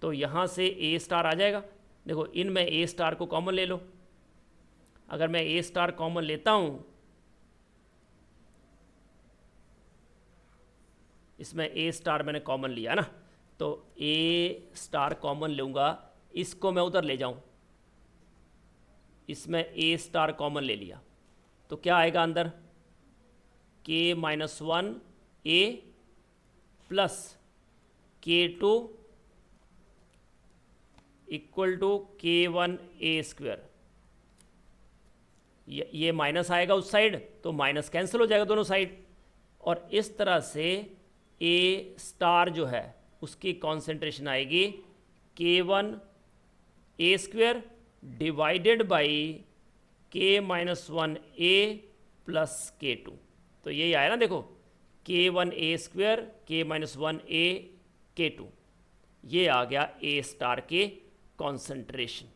तो यहाँ से ए स्टार आ जाएगा, देखो इनमें ए स्टार को कॉमन ले लो। अगर मैं ए स्टार कॉमन लेता हूँ, इसमें ए स्टार मैंने कॉमन लिया ना, तो ए स्टार कॉमन लूँगा, इसको मैं उधर ले जाऊँ, इसमें ए स्टार कॉमन ले लिया तो क्या आएगा अंदर, k-1 a plus k2 equal to k1a²। ये माइनस आएगा उस साइड तो माइनस कैंसिल हो जाएगा दोनों साइड, और इस तरह से ए स्टार जो है उसकी कॉन्सेंट्रेशन आएगी k1a² divided by k-1a plus k2। तो यही आया ना, देखो k1a² k-1a k2, ये आ गया ए स्टार के कॉन्सेंट्रेशन।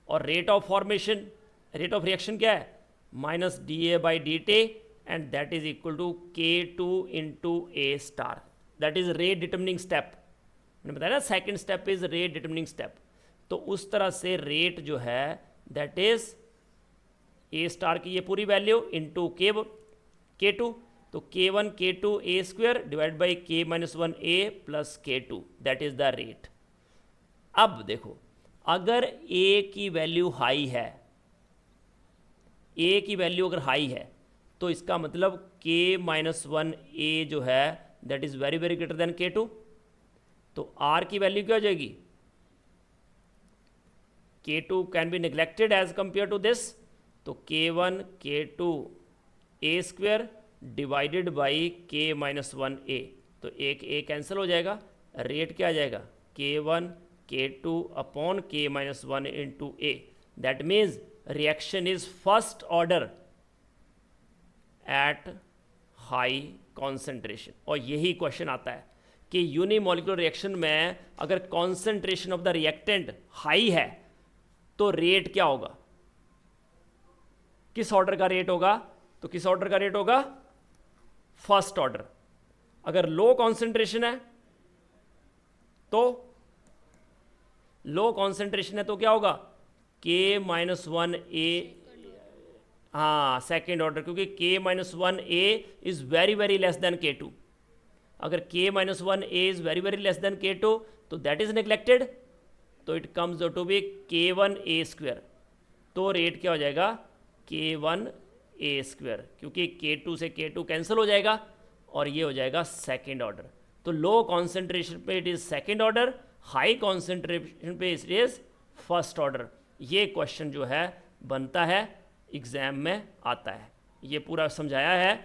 और rate of formation, rate of reaction क्या है, minus dA/dt and that is equal to k2 into A star, that is rate determining step. मैंने बताया ना second step is rate determining step. तो उस तरह से रेट जो है दैट इज ए स्टार की ये पूरी वैल्यू इंटू k2, तो k1 k2a² divide by k-1a plus k2 that is the rate. अब देखो अगर a की वैल्यू हाई है, a की वैल्यू अगर हाई है तो इसका मतलब k-1a जो है that is very very greater than k2, तो r की वैल्यू क्या हो जाएगी, k2 can be neglected as compare to this, तो k1 k2a² divided by k-1a, तो एक a कैंसिल हो जाएगा, रेट क्या आ जाएगा k1 k2 upon k-1 into a, that means reaction is first order at high concentration. और यही क्वेश्चन आता है कि यूनिमॉलिक्यूलर रिएक्शन में अगर concentration of the reactant high है तो रेट क्या होगा, किस ऑर्डर का रेट होगा, तो किस ऑर्डर का रेट होगा, फर्स्ट ऑर्डर। अगर लो कॉन्सेंट्रेशन है तो लो कॉन्सेंट्रेशन है तो क्या होगा k-1a, हाँ सेकेंड ऑर्डर, क्योंकि k-1a is very very less than k2। अगर k-1a is very very less than k2 तो दैट इज नेग्लेक्टेड, तो it comes to be k1a², तो रेट क्या हो जाएगा k1a², क्योंकि k2 से k2 कैंसिल हो जाएगा और ये हो जाएगा सेकेंड ऑर्डर। तो लो कॉन्सेंट्रेशन पे it is second order, high concentration पे इट इज़ फर्स्ट ऑर्डर। ये क्वेश्चन जो है बनता है एग्ज़ाम में आता है। ये पूरा समझाया है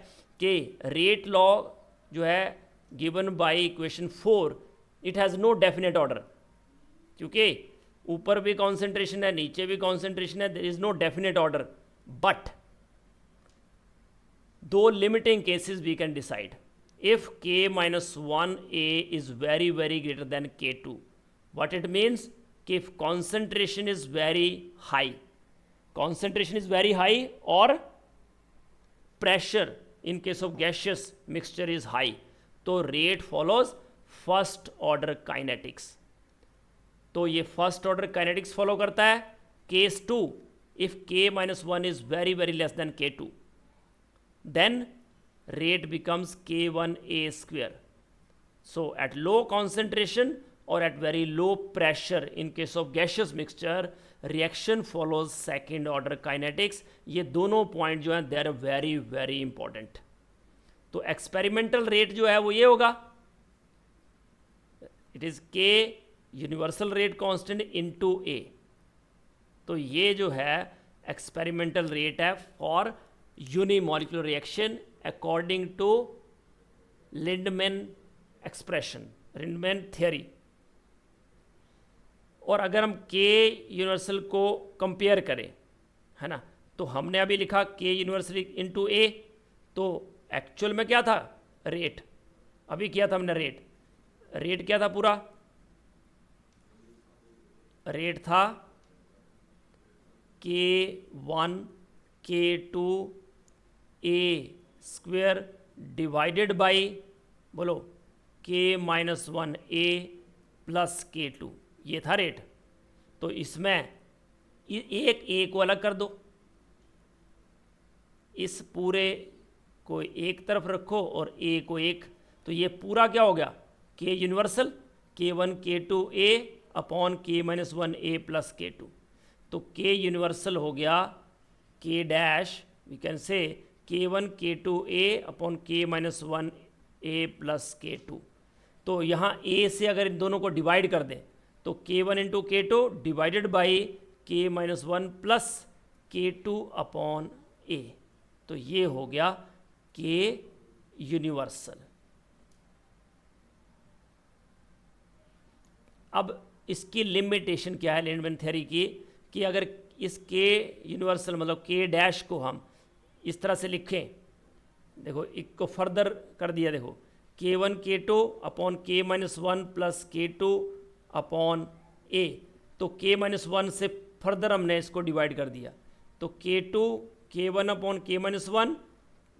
कि रेट लॉ जो है given by equation 4 it has no definite order, क्योंकि ऊपर भी कॉन्सेंट्रेशन है नीचे भी कॉन्सेंट्रेशन है, there is no definite order, but दो limiting cases we can decide if k-1a is very very greater than k2, what it means कि if concentration is very high, concentration is very high or pressure in case of gaseous mixture is high, तो rate follows first order kinetics। तो ये first order kinetics follow करता है। case 2 if k-1 is very very less than k2, then rate becomes k1a²। so at low concentration or at very low pressure in case of gaseous mixture, reaction follows second order kinetics. ये दोनों point जो हैं they are very very important. तो experimental rate जो है वो ये होगा, it is K universal rate constant into A. तो ये जो है एक्सपेरिमेंटल रेट है for unimolecular reaction according to Lindemann expression, Lindemann theory. और अगर हम के यूनिवर्सल को कंपेयर करें, है ना, तो हमने अभी लिखा के यूनिवर्सल इनटू ए, तो एक्चुअल में क्या था रेट, अभी किया था हमने रेट क्या था पूरा, रेट था K1 K2 A square divided by, बोलो, K-1 A प्लस K2, ये था रेट। तो इसमें एक ए को अलग कर दो, इस पूरे को एक तरफ रखो और ए को एक, तो ये पूरा क्या हो गया के universal K1 K2 A upon K-1 A plus K2। तो के यूनिवर्सल हो गया के डैश, वी कैन से K1 K2 A upon K-1 A plus K2। तो यहाँ A से अगर इन दोनों को डिवाइड कर दें तो K1 into K2 divided by K-1 plus K2 upon A। तो ये हो गया के यूनिवर्सल। अब इसकी लिमिटेशन क्या है लिंडमैन थ्योरी की, कि अगर इस के यूनिवर्सल मतलब के डैश को हम इस तरह से लिखें, देखो एक को फर्दर कर दिया, देखो K1 K2 upon K-1 plus K2 upon A, तो K-1 से फर्दर हमने इसको डिवाइड कर दिया, तो K2 K1 upon K-1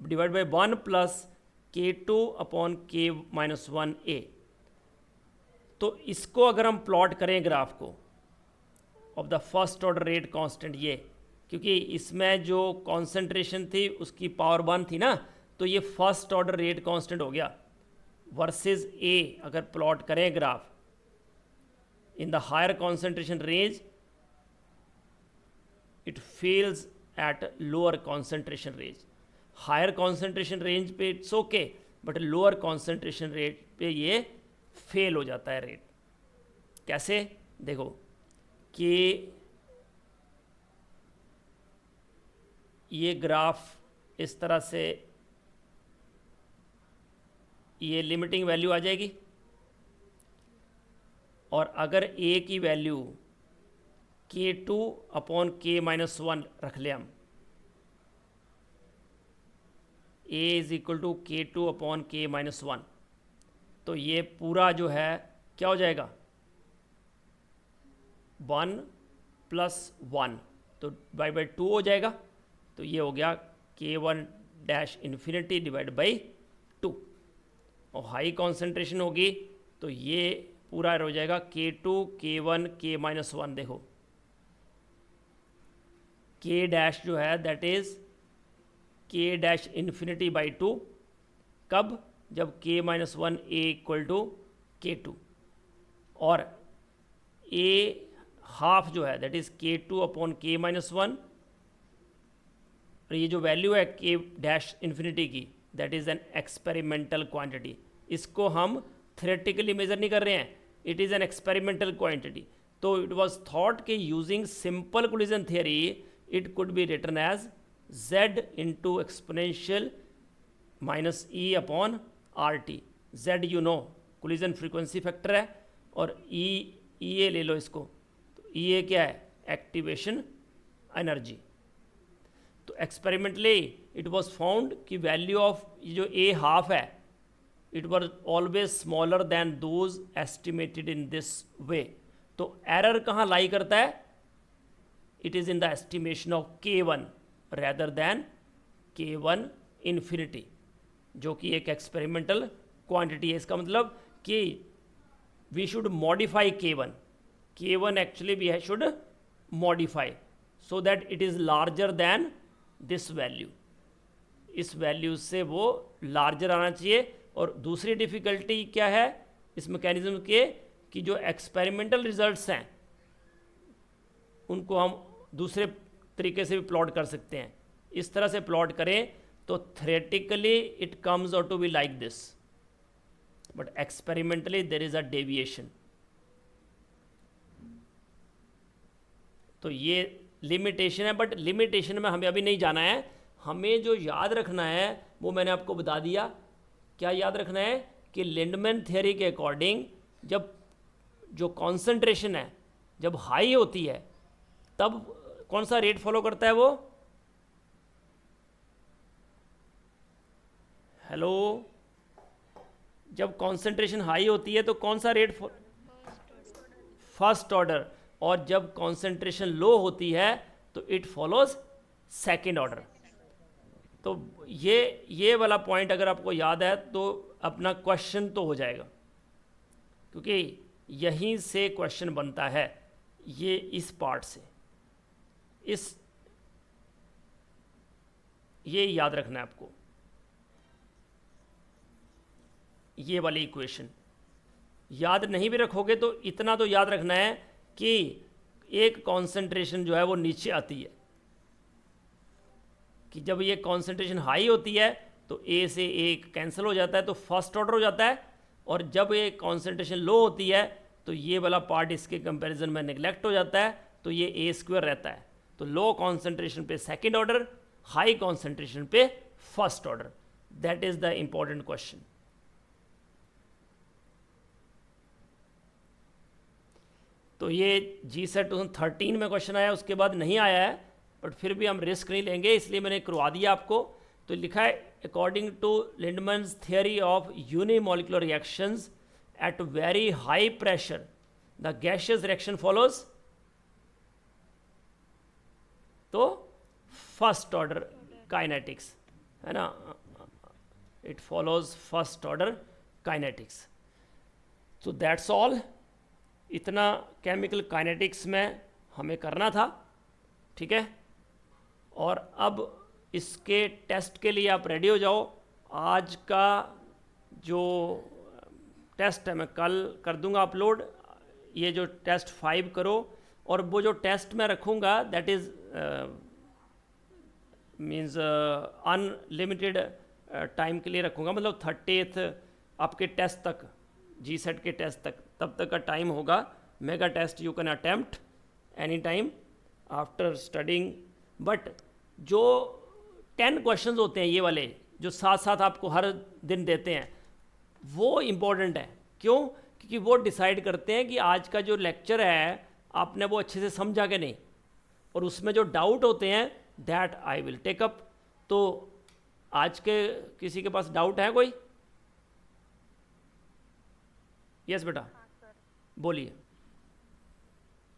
divide by 1 plus K2 upon K-1 A। तो इसको अगर हम प्लॉट करें ग्राफ को of the first order rate constant, ये क्योंकि इसमें जो कॉन्सेंट्रेशन थी उसकी पावर 1 थी ना, तो ये फर्स्ट ऑर्डर रेट कांस्टेंट हो गया वर्सेस ए। अगर प्लॉट करें graph in the higher concentration range, it fails at lower concentration range. Higher concentration range पे it's okay, but lower concentration rate पे ये फेल हो जाता है रेट। कैसे, देखो कि ये ग्राफ इस तरह से, ये लिमिटिंग वैल्यू आ जाएगी, और अगर ए की वैल्यू K2 अपॉन K-1 रख ले हम, A is equal to K2 upon K-1, तो ये पूरा जो है क्या हो जाएगा 1 प्लस 1, तो बाई 2 हो जाएगा। तो ये हो गया K1 dash infinity divide by 2, और हाई कॉन्सेंट्रेशन होगी तो ये पूरा हो जाएगा K2 K1 K-1। देखो K डैश जो है that is K dash infinity by 2, कब, जब K-1 A equal to K2, और A हाफ जो है that is K2 upon K-1, और ये जो वैल्यू है K डैश इन्फिनिटी की that is an experimental quantity. इसको हम थ्योरेटिकली मेजर नहीं कर रहे हैं, it is an experimental quantity. तो इट वाज थॉट कि using simple collision theory it could be written as Z into exponential minus E upon RT। Z you know collision frequency factor है, और EA ले लो इसको, तो EA क्या है, activation energy. तो एक्सपेरिमेंटली इट वाज फाउंड कि वैल्यू ऑफ जो A हाफ है it was always smaller than those estimated in this way. तो एरर कहाँ लाई करता है, it is in the estimation of K1 rather than K1 infinity, जो कि एक एक्सपेरिमेंटल क्वांटिटी है। इसका मतलब कि we should modify K1 actually we should modify so that it is larger than this value. इस वैल्यू से वो लार्जर आना चाहिए। और दूसरी डिफ़िकल्टी क्या है इस मैकेनिज्म के, कि जो एक्सपेरिमेंटल रिजल्ट्स हैं उनको हम दूसरे तरीके से भी प्लॉट कर सकते हैं। इस तरह से प्लॉट करें तो theoretically it comes out to be like this, but experimentally there is a deviation. तो ये लिमिटेशन है, बट लिमिटेशन में हमें अभी नहीं जाना है। हमें जो याद रखना है वो मैंने आपको बता दिया। क्या याद रखना है कि लिंडमैन थ्योरी के अकॉर्डिंग जब जो कॉन्सेंट्रेशन है जब हाई होती है तब कौन सा रेट फॉलो करता है वो? हेलो, जब कॉन्सेंट्रेशन हाई होती है तो कौन सा रेट? First order. और जब कॉन्सेंट्रेशन लो होती है तो इट फॉलोज सेकेंड ऑर्डर। तो ये वाला पॉइंट अगर आपको याद है तो अपना क्वेश्चन तो हो जाएगा, क्योंकि यहीं से क्वेश्चन बनता है, ये इस पार्ट से, ये याद रखना है आपको, ये वाली इक्वेशन। याद नहीं भी रखोगे तो इतना तो याद रखना है कि एक कॉन्सेंट्रेशन जो है वो नीचे आती है, कि जब ये कॉन्सेंट्रेशन हाई होती है तो ए से एक कैंसिल हो जाता है तो फर्स्ट ऑर्डर हो जाता है, और जब ये कॉन्सेंट्रेशन लो होती है तो ये वाला पार्ट इसके कंपैरिजन में निगलेक्ट हो जाता है, तो ये ए स्क्वायर रहता है। तो लो कॉन्सेंट्रेशन पे सेकंड ऑर्डर, हाई कॉन्सेंट्रेशन पे first order. That is the important question. तो ये GSET 2013 में क्वेश्चन आया, उसके बाद नहीं आया है, बट फिर भी हम रिस्क नहीं लेंगे इसलिए मैंने करवा दिया आपको। तो लिखा है according to Lindemann's theory of unimolecular reactions at very high pressure the gaseous reaction follows. तो फर्स्ट ऑर्डर काइनेटिक्स है ना, it follows first order kinetics. So that's all, इतना केमिकल काइनेटिक्स में हमें करना था, ठीक है। और अब इसके टेस्ट के लिए आप रेडी हो जाओ। आज का जो टेस्ट है मैं कल कर दूंगा अपलोड। ये जो टेस्ट 5 करो, और वो जो टेस्ट मैं रखूँगा that is means unlimited time के लिए रखूँगा, मतलब 30th आपके टेस्ट तक, GSET के टेस्ट तक, तब तक का टाइम होगा। Mega test you can attempt any time after studying, but जो 10 क्वेश्चंस होते हैं ये वाले जो साथ साथ आपको हर दिन देते हैं वो इम्पोर्टेंट है। क्यों? क्योंकि वो डिसाइड करते हैं कि आज का जो लेक्चर है आपने वो अच्छे से समझा कि नहीं, और उसमें जो डाउट होते हैं that I will take up. तो आज के किसी के पास डाउट है कोई? यस बेटा बोलिए।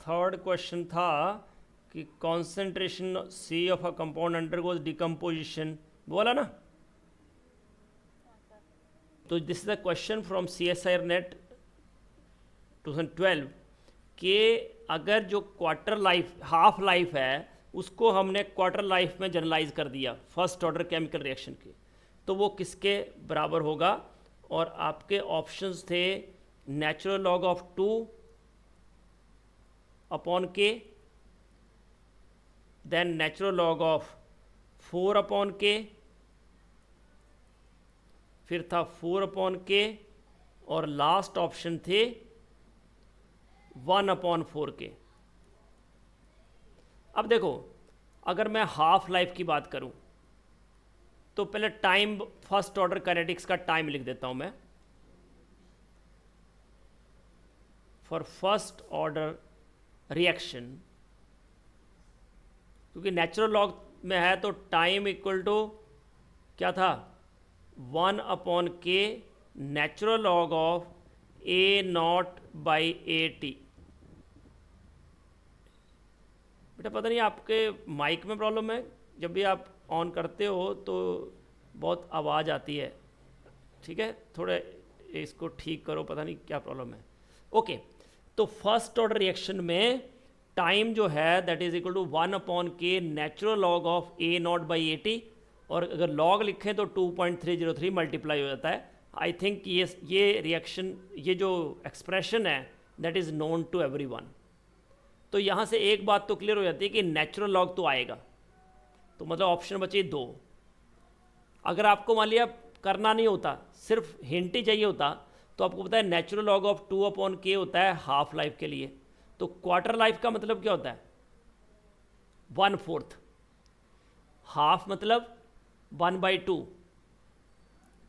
थर्ड क्वेश्चन था कि concentration C of a compound undergoes decomposition, बोला ना। तो this is the question from CSIR net 2012 कि अगर जो क्वार्टर लाइफ, हाफ लाइफ है, उसको हमने क्वार्टर लाइफ में जनरलाइज कर दिया फर्स्ट ऑर्डर केमिकल रिएक्शन के, तो वो किसके बराबर होगा? और आपके ऑप्शंस थे natural log of 2 upon K, then natural log of 4 upon K, फिर था 4 अपॉन K, और लास्ट ऑप्शन थे 1 अपॉन 4K। अब देखो, अगर मैं हाफ लाइफ की बात करूं तो पहले टाइम, फर्स्ट ऑर्डर काइनेटिक्स का टाइम लिख देता हूं मैं। फॉर फर्स्ट ऑर्डर रिएक्शन, क्योंकि नेचुरल लॉग में है तो टाइम इक्वल टू क्या था? 1 upon K natural log of A0/AT। बेटा पता नहीं आपके माइक में प्रॉब्लम है, जब भी आप ऑन करते हो तो बहुत आवाज़ आती है, ठीक है, थोड़ा इसको ठीक करो, पता नहीं क्या प्रॉब्लम है। ओके, तो फर्स्ट ऑर्डर रिएक्शन में टाइम जो है that is equal to 1 upon K natural log of A0/AT, और अगर लॉग लिखें तो 2.303 मल्टीप्लाई हो जाता है। आई थिंक ये रिएक्शन, ये जो एक्सप्रेशन है that is known to everyone. तो यहाँ से एक बात तो क्लियर हो जाती है कि नेचुरल लॉग तो आएगा, तो मतलब ऑप्शन बचे 2। अगर आपको मान लिया करना नहीं होता, सिर्फ हिंट ही चाहिए होता, तो आपको पता है नेचुरल लॉग ऑफ 2/k होता है हाफ लाइफ के लिए। तो क्वार्टर लाइफ का मतलब क्या होता है? 1/4। हाफ मतलब 1/2,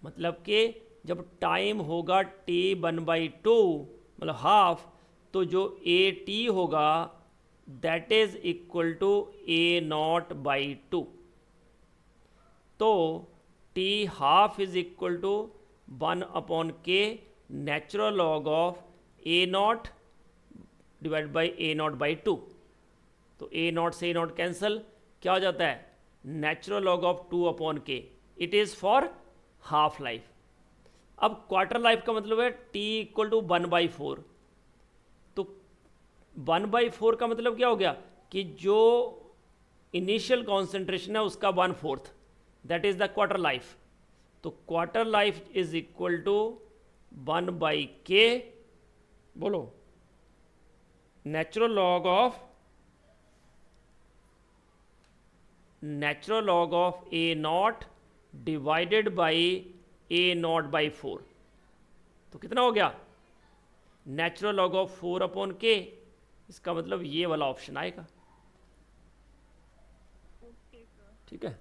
मतलब कि जब टाइम होगा t1/2 मतलब हाफ, तो जो at होगा that is equal to a0/2। तो t half is equal to 1/k natural log of a0 divide by a0/2। तो a0 से a0 कैंसिल, क्या हो जाता है? Natural log of 2/k। It is for half life. अब quarter life का मतलब है t इक्वल टू 1/4। तो 1/4 का मतलब क्या हो गया कि जो इनिशियल कॉन्सेंट्रेशन है उसका 1/4, that is the quarter life. तो quarter life is equal to 1/k, बोलो, natural log of a0 divided by a0/4। तो कितना हो गया? Natural log of 4/k। इसका मतलब ये वाला ऑप्शन आएगा। Okay sir. ठीक है,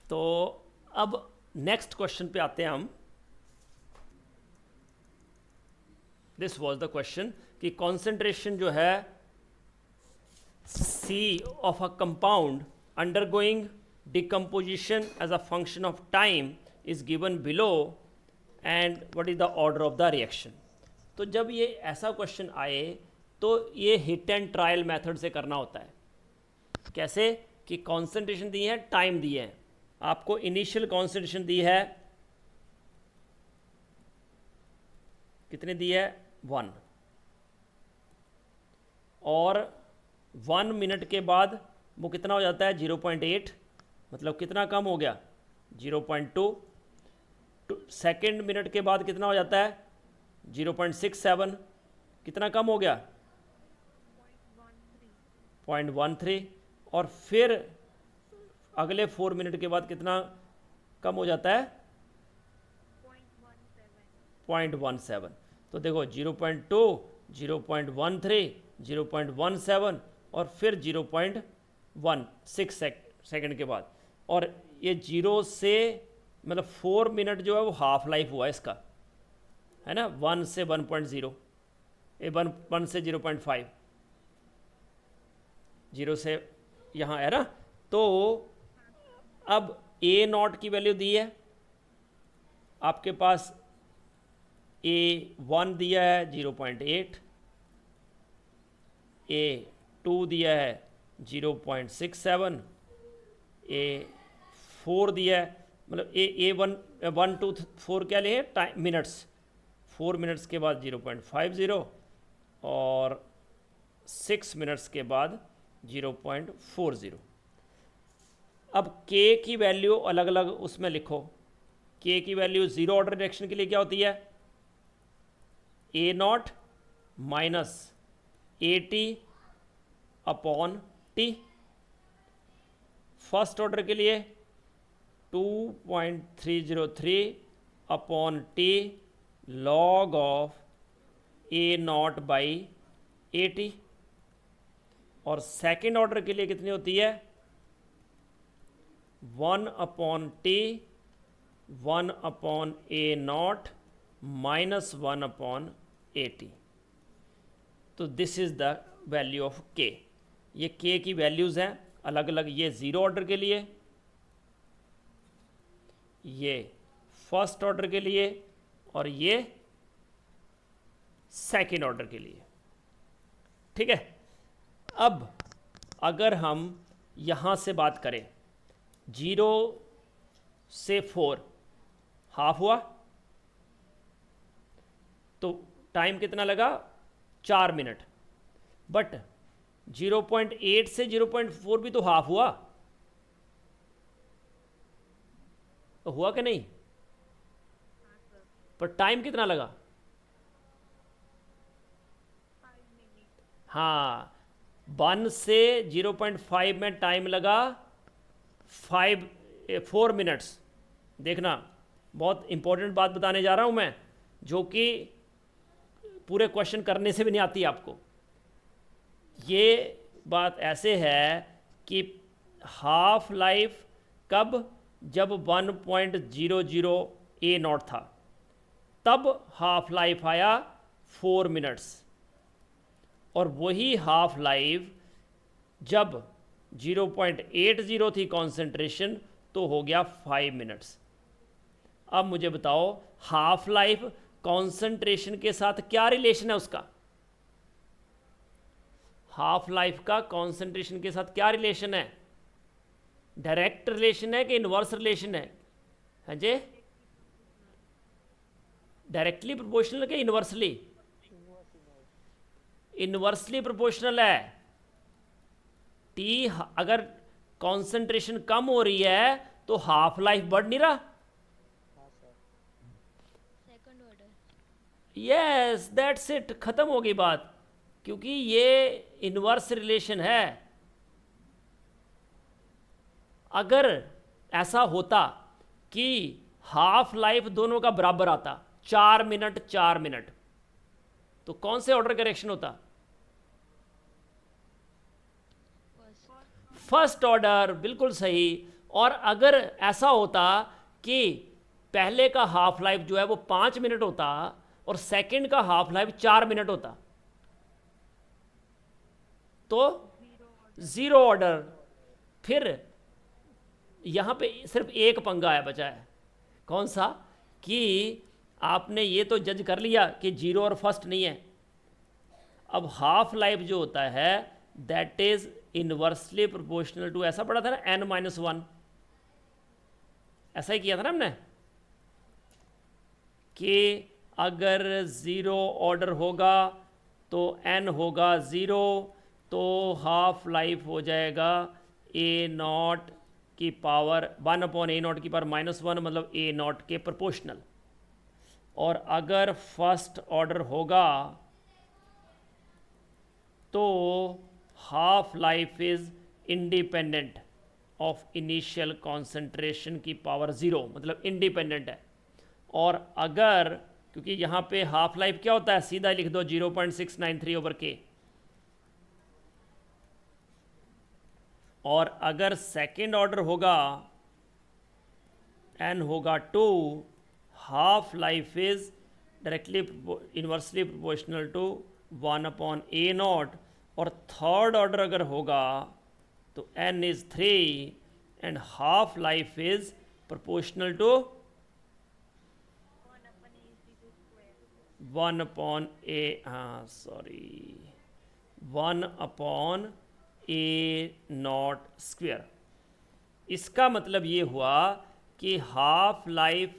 तो अब नेक्स्ट क्वेश्चन पे आते हैं हम। दिस वाज द क्वेश्चन कि कॉन्सेंट्रेशन जो है C of a compound undergoing decomposition as a function of time is given below and what is the order of the reaction. तो जब ये ऐसा क्वेश्चन आए तो ये हिट एंड ट्रायल मेथड से करना होता है। कैसे? कि कॉन्सेंट्रेशन दी है, टाइम दी है, आपको इनिशियल कॉन्सेंट्रेशन दी है, कितने दी है? 1, और 1 मिनट के बाद वो कितना हो जाता है? 0.8, मतलब कितना कम हो गया? 0.2। सेकेंड मिनट के बाद कितना हो जाता है? 0.67, कितना कम हो गया? 0.13। और फिर अगले 4 मिनट के बाद कितना कम हो जाता है? 0.17। तो देखो 0.2, 0.13, 0.17 और फिर 0.16 सेकंड के बाद। और ये 0 से मतलब 4 मिनट जो है वो हाफ लाइफ हुआ इसका, है ना? 1 से 1.0, 1 से 0.5, 0 से यहाँ है ना? तो अब a0 की वैल्यू दी है आपके पास, a1 दिया है 0.8, a2 दिया है 0.67, a4 दिया है, मतलब a1 1 2 4 क्या लिए? Time minutes. 4 मिनट्स के बाद 0.50 और 6 मिनट्स के बाद 0.40। अब k की वैल्यू अलग अलग उसमें लिखो। k की वैल्यू ज़ीरो ऑर्डर रिएक्शन के लिए क्या होती है? a0 minus AT/T। First order के लिए 2.303/T log ऑफ a0/AT। और सेकेंड ऑर्डर के लिए कितनी होती है? 1/T 1/A0 minus 1/AT। तो this is the value of k। ये k की वैल्यूज़ हैं अलग अलग, ये ज़ीरो ऑर्डर के लिए, ये फर्स्ट ऑर्डर के लिए, और ये सेकेंड ऑर्डर के लिए। ठीक है, अब अगर हम यहाँ से बात करें, 0 से 4 हाफ हुआ, तो टाइम कितना लगा? 4 मिनट। बट 0.8 से 0.4 भी तो हाफ हुआ, तो हुआ कि नहीं? पर टाइम कितना लगा? हाँ, 1 से 0.5 में टाइम लगा 4 मिनट्स। देखना, बहुत इंपॉर्टेंट बात बताने जा रहा हूँ मैं, जो कि पूरे क्वेश्चन करने से भी नहीं आती आपको। ये बात ऐसे है कि हाफ लाइफ कब, जब 1.00 ए नॉट था, तब हाफ लाइफ आया 4 मिनट्स। और वही हाफ लाइफ जब 0.80 थी कॉन्सेंट्रेशन, तो हो गया 5 मिनट्स। अब मुझे बताओ, हाफ लाइफ कॉन्सेंट्रेशन के साथ क्या रिलेशन है उसका? हाफ लाइफ का कॉन्सेंट्रेशन के साथ क्या रिलेशन है? डायरेक्ट रिलेशन है कि इनवर्स रिलेशन है? हाँ जी, डायरेक्टली प्रोपोर्शनल कि इनवर्सली? इनवर्सली प्रोपोर्शनल है। टी अगर कॉन्सेंट्रेशन कम हो रही है तो हाफ लाइफ बढ़ नहीं रहा? Second order. Yes, that's it, खत्म हो गई बात। क्योंकि ये इनवर्स रिलेशन है। अगर ऐसा होता कि हाफ लाइफ दोनों का बराबर आता, 4 मिनट 4 मिनट, तो कौन से ऑर्डर का रिएक्शन होता? फर्स्ट ऑर्डर, बिल्कुल सही। और अगर ऐसा होता कि पहले का हाफ लाइफ जो है वो 5 मिनट होता और सेकंड का हाफ लाइफ 4 मिनट होता, तो जीरो ऑर्डर। फिर यहां पे सिर्फ एक पंगा है बचा है। कौन सा? कि आपने ये तो जज कर लिया कि जीरो और फर्स्ट नहीं है। अब हाफ लाइफ जो होता है that is inversely proportional to, ऐसा पढ़ा था ना, n-1। ऐसा ही किया था ना हमने, कि अगर ज़ीरो ऑर्डर होगा तो n होगा 0, तो हाफ लाइफ हो जाएगा a0 की पावर 1/a0 की पावर -1, मतलब a0 के प्रोपोर्शनल। और अगर फर्स्ट ऑर्डर होगा तो half life is independent of initial concentration की पावर 0, मतलब इंडिपेंडेंट है। और अगर, क्योंकि यहाँ पे हाफ लाइफ क्या होता है, सीधा लिख दो 0.693/k। और अगर सेकेंड ऑर्डर होगा, n होगा 2, half life is directly inversely proportional to 1/a0। और थर्ड ऑर्डर अगर होगा तो n is 3 and half life is proportional to 1/a, हाँ सॉरी, 1/a0 स्क्वायर। इसका मतलब ये हुआ कि half life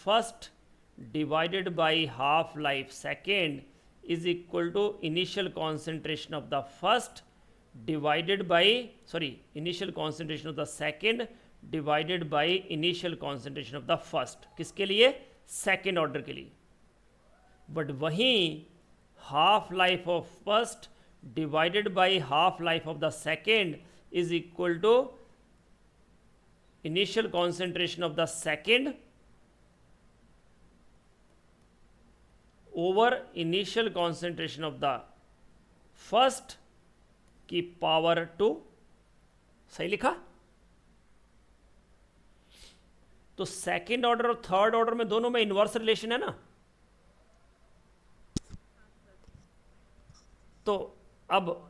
first divided by half life second is equal to initial concentration of the first divided by, sorry, initial concentration of the second divided by initial concentration of the first. किसके लिए? Second order के लिए। But वहीं half life of first divided by half life of the second is equal to initial concentration of the second over initial concentration of the first की power 2। सही लिखा? तो second order और third order में दोनों में inverse relation है ना। तो अब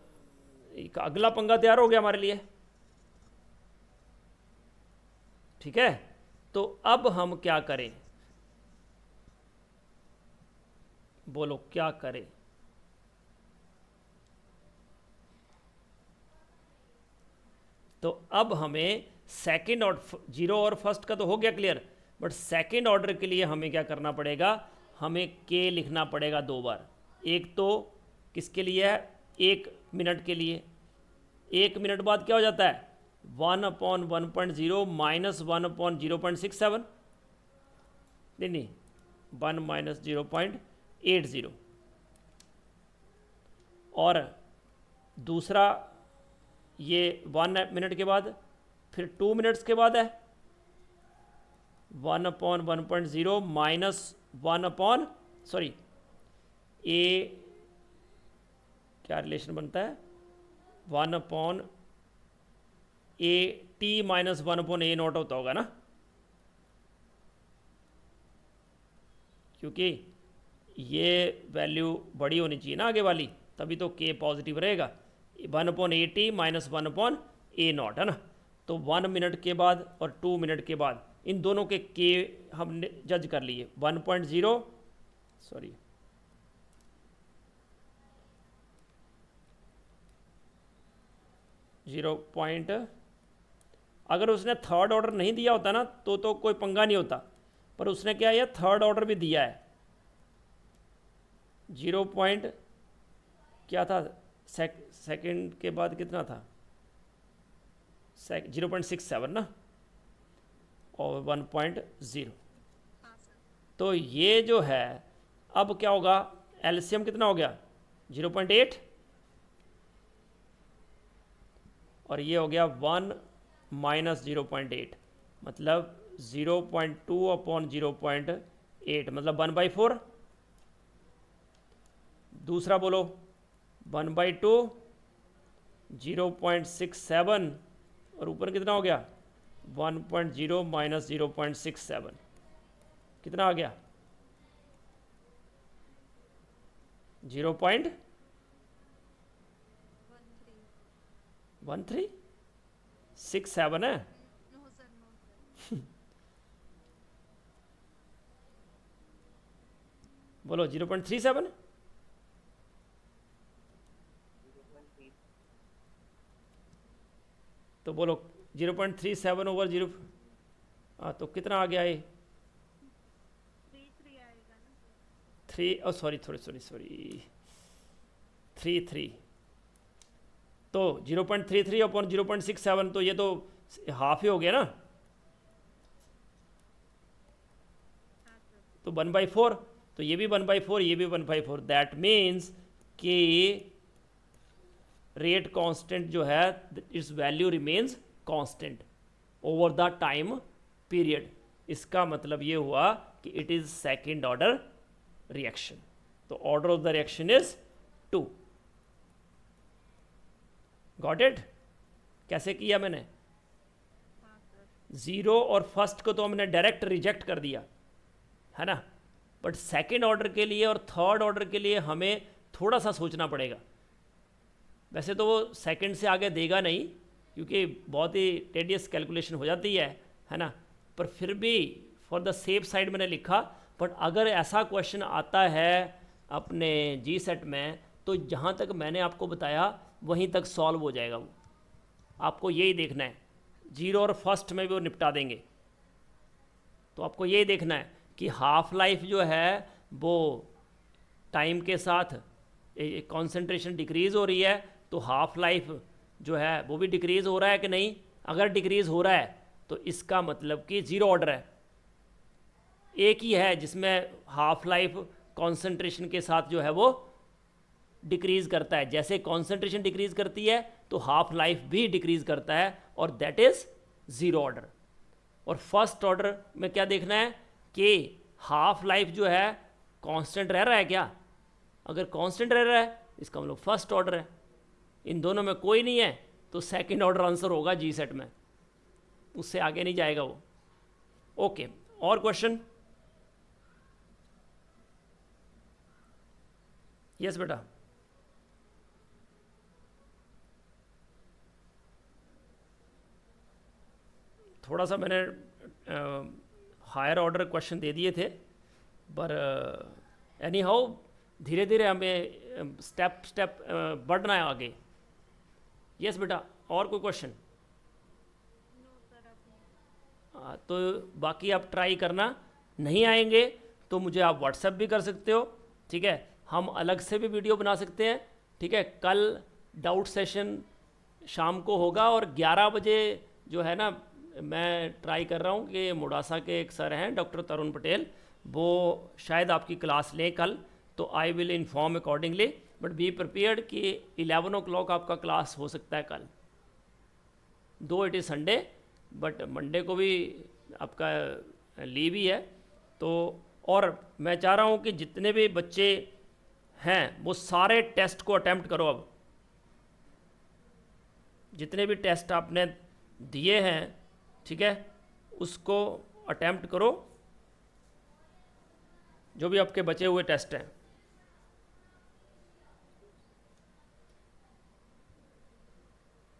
एक अगला पंगा तैयार हो गया हमारे लिए, ठीक है। तो अब हम क्या करें, बोलो क्या करें? तो अब हमें सेकेंड ऑर्डर, जीरो और फर्स्ट का तो हो गया क्लियर, बट सेकेंड ऑर्डर के लिए हमें क्या करना पड़ेगा? हमें के लिखना पड़ेगा 2 बार। एक तो किसके लिए है? 1 मिनट के लिए। 1 मिनट बाद क्या हो जाता है? 1/1.0 माइनस 1/0.67, नहीं 1 - 0.80। और दूसरा ये 1 मिनट के बाद, फिर 2 मिनट्स के बाद है 1/1.0 माइनस 1 ए, क्या रिलेशन बनता है 1/AT माइनस 1/A0 होता होगा ना, क्योंकि ये वैल्यू बड़ी होनी चाहिए ना आगे वाली, तभी तो के पॉजिटिव रहेगा। 1/AT माइनस 1/A0 है ना। तो 1 मिनट के बाद और 2 मिनट के बाद इन दोनों के हमने जज कर लिए 1.0 सॉरी 0. अगर उसने थर्ड ऑर्डर नहीं दिया होता ना तो कोई पंगा नहीं होता, पर उसने क्या है थर्ड ऑर्डर भी दिया है। 0. क्या था सेकंड के बाद कितना था 0.67 ना, और 1.0। तो ये जो है अब क्या होगा, एलसीएम कितना हो गया 0.8 और ये हो गया 1 माइनस 0.8, मतलब 0.2/0.8 मतलब 1/4। दूसरा बोलो 1/2 0.67 और ऊपर कितना हो गया 1.0 माइनस 0.67 कितना आ गया 0.1367 है। बोलो 0.37 तो बोलो 0.37/0। हाँ तो कितना आ गया ये 3 सॉरी 3 तो 0.33/0.67 तो ये तो हाफ ही हो गया ना, तो 1/4, तो ये भी 1/4 ये भी 1/4। दैट मीन्स कि रेट कांस्टेंट जो है it's value remains constant over the time period. इसका मतलब ये हुआ कि it is second order reaction. तो order of the reaction is 2। Got it? कैसे किया मैंने, 0 और फर्स्ट को तो हमने डायरेक्ट रिजेक्ट कर दिया है ना, बट सेकेंड ऑर्डर के लिए और थर्ड ऑर्डर के लिए हमें थोड़ा सा सोचना पड़ेगा। वैसे तो वो सेकंड से आगे देगा नहीं क्योंकि बहुत ही टेडियस कैलकुलेशन हो जाती है ना, पर फिर भी फॉर द सेफ साइड मैंने लिखा। बट अगर ऐसा क्वेश्चन आता है अपने जी सेट में तो जहाँ तक मैंने आपको बताया वहीं तक सॉल्व हो जाएगा वो। आपको यही देखना है, 0 और फर्स्ट में भी वो निपटा देंगे। तो आपको यही देखना है कि हाफ लाइफ जो है वो टाइम के साथ कॉन्सेंट्रेशन डिक्रीज़ हो रही है, तो हाफ लाइफ जो है वो भी डिक्रीज़ हो रहा है कि नहीं। अगर डिक्रीज़ हो रहा है तो इसका मतलब कि 0 ऑर्डर है। एक ही है जिसमें हाफ लाइफ कॉन्सेंट्रेशन के साथ जो है वो डिक्रीज़ करता है। जैसे कॉन्सेंट्रेशन डिक्रीज़ करती है तो हाफ लाइफ भी डिक्रीज़ करता है, और दैट इज़ 0 ऑर्डर। और फर्स्ट ऑर्डर में क्या देखना है कि हाफ लाइफ जो है कांस्टेंट रह रहा है क्या। अगर कांस्टेंट रह रहा है इसका मतलब फर्स्ट ऑर्डर है। इन दोनों में कोई नहीं है तो सेकंड ऑर्डर आंसर होगा जी सेट में, उससे आगे नहीं जाएगा वो। ओके, और क्वेश्चन? यस बेटा। थोड़ा सा मैंने हायर ऑर्डर क्वेश्चन दे दिए थे, पर एनी हाउ धीरे धीरे हमें स्टेप बढ़ना है आगे। यस बेटा, और कोई क्वेश्चन? तो बाकी आप ट्राई करना, नहीं आएंगे तो मुझे आप व्हाट्सएप भी कर सकते हो, ठीक है। हम अलग से भी वीडियो बना सकते हैं, ठीक है। कल डाउट सेशन शाम को होगा और 11 बजे जो है ना, मैं ट्राई कर रहा हूँ कि मुडासा के एक सर हैं डॉक्टर तरुण पटेल, वो शायद आपकी क्लास लें कल, तो I will inform accordingly. But be prepared कि 11 o'clock आपका क्लास हो सकता है कल, दो it is Sunday, but Monday को भी आपका लीव ही है। तो और मैं चाह रहा हूँ कि जितने भी बच्चे हैं वो सारे टेस्ट को अटेम्प्ट करो। अब जितने भी टेस्ट आपने दिए हैं, ठीक है, उसको अटेम्प्ट करो, जो भी आपके बचे हुए टेस्ट हैं।